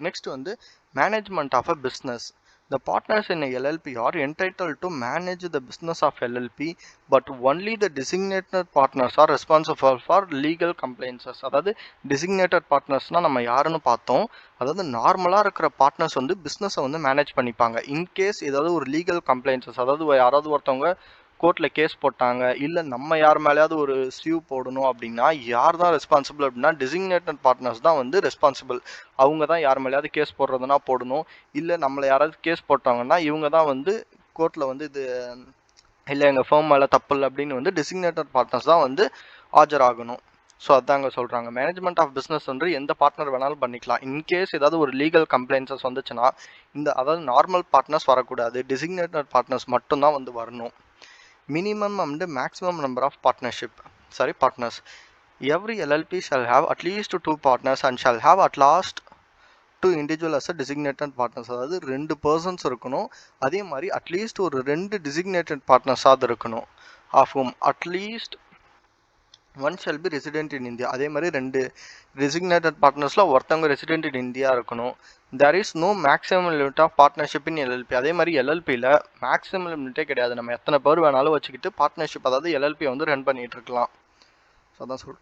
நெக்ஸ்ட் வந்து management of a business. The partners in a LLP are entitled to manage the business of LLP, but only the designated partners are responsible for legal compliances. அதாவது designated partnersனா நம்ம யாருன்னு பார்த்தோம். அதாவது நார்மலாக இருக்கிற பார்ட்னர்ஸ் வந்து பிஸ்னஸை வந்து மேனேஜ் பண்ணிப்பாங்க. இன்கேஸ் ஏதாவது ஒரு லீகல் கம்ப்ளைண்ட்ஸஸ், அதாவது யாராவது ஒருத்தவங்க கோர்ட்டில் கேஸ் போட்டாங்க, இல்லை நம்ம யார் மேலேயாவது ஒரு சியூ போடணும் அப்படின்னா யார் தான் ரெஸ்பான்சிபிள் அப்படின்னா டெசிக்னேட்டட் பார்ட்னர்ஸ் தான் வந்து ரெஸ்பான்சிபிள். அவங்க தான் யார் மேலேயாவது கேஸ் போடுறதுனா போடணும், இல்லை நம்மளை யாராவது கேஸ் போட்டாங்கன்னா இவங்க தான் வந்து கோர்ட்டில் வந்து இது இல்லை எங்கள் ஃபேம் மேலே தப்பு இல்லை அப்படின்னு வந்து டெசிக்னேட்டட் பார்ட்னர்ஸ் தான் வந்து ஆஜராகணும். ஸோ அதாங்க சொல்கிறாங்க. மேனேஜ்மெண்ட் ஆஃப் பிஸ்னஸ் வந்து எந்த பார்ட்னர் வேணாலும் பண்ணிக்கலாம். இன்கேஸ் ஏதாவது ஒரு லீகல் கம்ப்ளைண்ட்ஸஸ் வந்துச்சுன்னா அதாவது நார்மல் பார்ட்னர்ஸ் வரக்கூடாது, டெசிக்னேட்டட் பார்ட்னர்ஸ் மட்டும்தான் வந்து வரணும். Minimum and maximum number of partnership. partners. Every LLP shall have at least 2 partners and shall have at last 2 individual as a designated partners. அதாவது 2 persons இருக்கணும். அதே மாதிரி அட்லீஸ்ட் ஒரு 2 designated partners ஆது இருக்கணும். of whom at least one shall be resident in India. அதே மாதிரி 2 designated partnersல ஒருத்தவங்க resident in India இருக்கணும். There is no maximum limit of partnership in LLP. அதே மாதிரி LLPல maximum லிமிட்டே கிடையாது. நம்ம எத்தனை பேர் வேணாலும் வச்சுக்கிட்டு பார்ட்னர்ஷிப் அதாவது LLP வந்து ரன் பண்ணிட்டு இருக்கலாம். ஸோ அதான்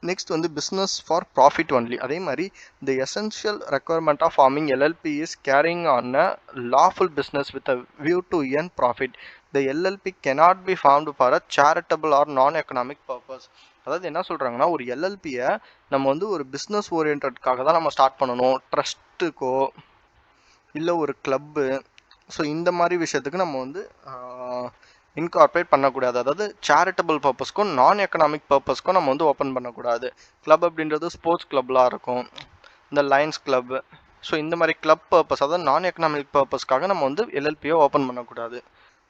நெக்ஸ்ட் வந்து பிஸ்னஸ் ஃபார் ப்ராஃபிட் ஒன்லி. அதே மாதிரி the essential requirement of forming LLP is carrying on a lawful business with a view to earn profit. The LLP cannot be formed for a charitable or non economic purpose. அதாவது என்ன சொல்கிறாங்கன்னா, ஒரு எல்எல்பியை நம்ம வந்து ஒரு business ஓரியன்டாக தான் நம்ம ஸ்டார்ட் பண்ணணும். ட்ரஸ்ட்டுக்கோ இல்லை ஒரு கிளப்பு, ஸோ இந்த மாதிரி விஷயத்துக்கு நம்ம வந்து இன்கார்பரேட் பண்ணக்கூடாது. அதாவது சேரிட்டபிள் பர்பஸ்க்கும் நான் எக்கனாமிக் பர்பஸ்க்கும் நம்ம வந்து ஓப்பன் பண்ணக்கூடாது. கிளப் அப்படின்றது ஸ்போர்ட்ஸ் கிளப்லாம் இருக்கும், இந்த லயன்ஸ் கிளப். ஸோ இந்த மாதிரி கிளப் பர்பஸ், அதாவது நான் எக்கனாமிக் பர்பஸ்க்காக நம்ம வந்து எல்எல்பியை ஓப்பன் பண்ணக்கூடாது.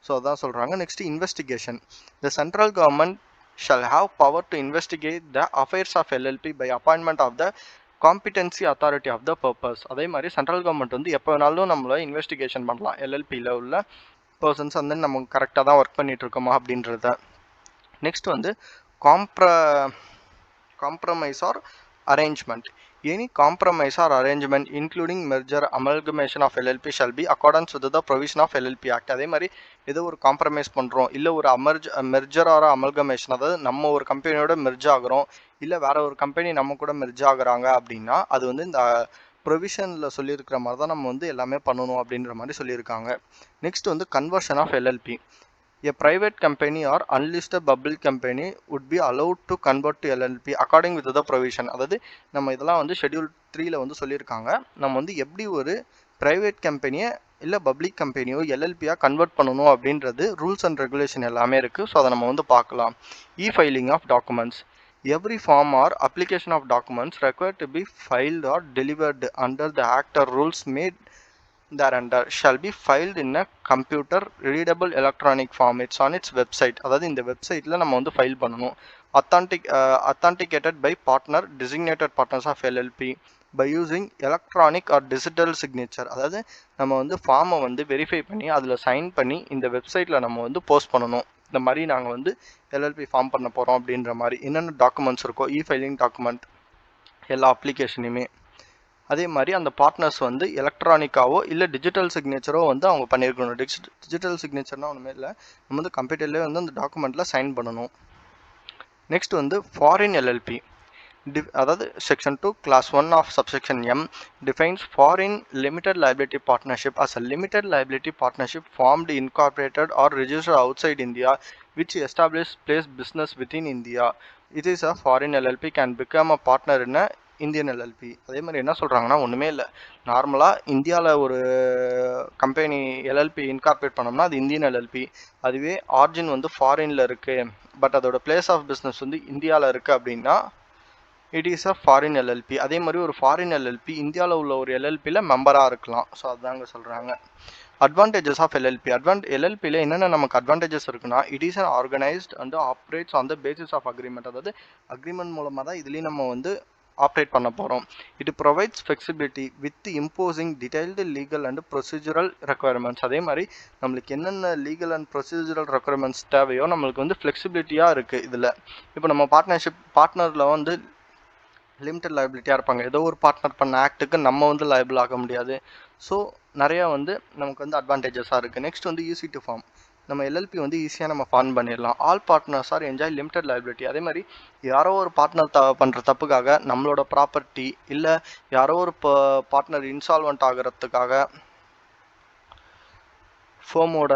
ஸோ அதான் சொல்கிறாங்க. Next investigation. The central government shall have power to investigate the affairs of LLP by appointment of the competency authority of the purpose. அதே மாதிரி சென்ட்ரல் கவர்மெண்ட் வந்து எப்போ வேணாலும் நம்மளை இன்வெஸ்டிகேஷன் பண்ணலாம் எல்எல்பியில் உள்ள பர்சன்ஸ் வந்து நம்ம கரெக்டாக தான் ஒர்க் பண்ணிட்டு இருக்கோமா அப்படின்றத. நெக்ஸ்ட் வந்து compromise or arrangement. Any compromise or arrangement including merger amalgamation of LLP shall be accordance with the provision of LLP act. அதே மாதிரி ஏதோ ஒரு காம்ப்ரமைஸ் பண்ணுறோம், இல்லை ஒரு மெர்ஜர் ஆர் அமல்கமேஷன், அதாவது நம்ம ஒரு கம்பெனியோட மெர்ஜ் ஆகிறோம், இல்லை வேற ஒரு கம்பெனி நம்ம கூட மெர்ஜ் ஆகுறாங்க அப்படின்னா அது வந்து இந்த ப்ரொவிஷனில் சொல்லியிருக்கிற மாதிரி தான் நம்ம வந்து எல்லாமே பண்ணணும் அப்படின்ற மாதிரி சொல்லியிருக்காங்க. நெக்ஸ்ட் வந்து conversion of LLP. A private company or unlisted public company would be allowed to convert to LLP according with the provision. அதாவது நம்ம இதெல்லாம் வந்து ஷெட்யூல் 3ல வந்து சொல்லியிருக்காங்க. நம்ம வந்து எப்படி ஒரு ப்ரைவேட் கம்பெனியை இல்லை பப்ளிக் கம்பெனியோ எல்எல்பியாக கன்வெர்ட் பண்ணணும் அப்படின்றது ரூல்ஸ் அண்ட் ரெகுலேஷன் எல்லாமே இருக்குது. ஸோ அதை நம்ம வந்து பார்க்கலாம். Filing of documents. Every form or application of documents required to be filed or delivered under the act or rules made thereunder shall be filed in a computer readable electronic form. It's on its website. அதாவது இந்த வெப்சைட்டில் நம்ம வந்து file பண்ணணும். authenticated by partner designated partners of LLP by using electronic or digital signature. அதாவது நம்ம வந்து ஃபார்மை வந்து வெரிஃபை பண்ணி அதில் சைன் பண்ணி இந்த வெப்சைட்டில் நம்ம வந்து போஸ்ட் பண்ணணும். இந்த மாதிரி நாங்கள் வந்து எல்எல்பி ஃபார்ம் பண்ண போகிறோம் அப்படின்ற மாதிரி என்னென்ன டாக்குமெண்ட்ஸ் இருக்கோ ஃபைலிங் டாக்குமெண்ட் எல்லா அப்ளிகேஷனையுமே. அதே மாதிரி அந்த பார்ட்னர்ஸ் வந்து எலக்ட்ரானிக்காவோ இல்லை டிஜிட்டல் சிக்னேச்சரோ வந்து அவங்க பண்ணியிருக்கணும். டிஜிட்டல் சிக்னேச்சர்னால் ஒன்றுமே இல்லை, நம்ம வந்து கம்ப்யூட்டர்லேயே வந்து அந்த டாக்குமெண்ட்டில் சைன் பண்ணணும். நெக்ஸ்ட் வந்து ஃபாரின் எல்எல்பி. அதாவது section 2 clause 1 of subsection M defines foreign limited liability partnership as a limited liability partnership formed, incorporated or registered outside India which established place business within India. It is a foreign LLP can become a partner in a Indian LLB. அதே மாதிரி என்ன சொல்கிறாங்கன்னா, ஒன்றுமே இல்லை, நார்மலாக இந்தியாவில் ஒரு company LLB incorporate பண்ணோம்னா அது இந்தியன் எல்எல்பி. அதுவே ஆர்ஜின் வந்து ஃபாரினில் இருக்குது, பட் அதோட பிளேஸ் ஆஃப் பிஸ்னஸ் வந்து இந்தியாவில் இருக்குது அப்படின்னா it is a foreign LLB. அதே மாதிரி ஒரு ஃபாரின் எல்எல்பி இந்தியாவில் உள்ள ஒரு எல்எல்பியில் மெம்பராக இருக்கலாம். ஸோ அதுதாங்க சொல்கிறாங்க. Advantages of LLB. எல்எல்பியில் என்னென்ன நமக்கு அட்வான்டேஜஸ் இருக்குன்னா, it is an organised and operates on the basis of agreement. அதாவது அக்ரிமெண்ட் மூலமாக தான் இதுலேயும் நம்ம வந்து ஆப்ரேட் பண்ண போகிறோம். It provides flexibility with imposing detailed legal and procedural requirements. அதே மாதிரி நம்மளுக்கு என்னென்ன லீகல் அண்ட் ப்ரொசீஜரல் ரெக்குயர்மெண்ட்ஸ் தேவையோ நம்மளுக்கு வந்து ஃப்ளெக்சிபிலிட்டியாக இருக்குது இதில். இப்போ நம்ம பார்ட்னரில் வந்து லிமிட்டட் லைபிலிட்டியாக இருப்பாங்க. ஏதோ ஒரு பார்ட்னர் பண்ண ஆக்ட்டுக்கு நம்ம வந்து லைபிள் ஆக முடியாது. ஸோ நிறையா வந்து நமக்கு வந்து அட்வான்டேஜஸாக இருக்குது. நெக்ஸ்ட் வந்து ஈஸி டு ஃபார்ம். நம்ம எல்எல்பி வந்து ஈஸியாக நம்ம ஃபார்ம் பண்ணிடலாம். All partners are enjoy limited liability. அதே மாதிரி யாரோ ஒரு பார்ட்னர் பண்ணுற தப்புக்காக நம்மளோட ப்ராப்பர்ட்டி இல்லை யாரோ ஒரு பார்ட்னர் இன்சால்வெண்ட் ஆகிறதுக்காக ஃபோமோட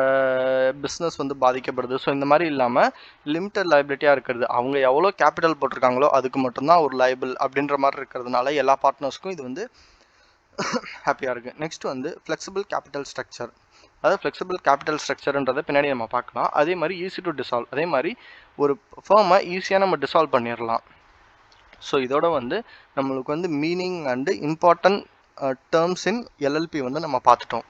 பிஸ்னஸ் வந்து பாதிக்கப்படுது. ஸோ இந்த மாதிரி இல்லாமல் லிமிட்டட் லைபிலிட்டியாக இருக்கிறது, அவங்க எவ்வளோ கேபிட்டல் போட்டிருக்காங்களோ அதுக்கு மட்டும்தான் ஒரு லைபிள் அப்படின்ற மாதிரி இருக்கிறதுனால எல்லா பார்ட்னர்ஸ்க்கும் இது வந்து ஹாப்பியாக இருக்குது. நெக்ஸ்ட் வந்து ஃப்ளெக்சிபிள் கேபிட்டல் ஸ்ட்ரக்சர். அதாவது ஃப்ளெக்சிபிள் கேபிட்டல் ஸ்ட்ரக்சர்ன்றதை பின்னாடி நம்ம பார்க்கலாம். அதே மாதிரி ஈஸி டு டிசால்வ். அதே மாதிரி ஒரு ஃபேமை ஈஸியாக நம்ம டிசால்வ் பண்ணிடலாம். ஸோ இதோட வந்து நம்மளுக்கு வந்து meaning and important terms in LLB வந்து நம்ம பார்த்துட்டோம்.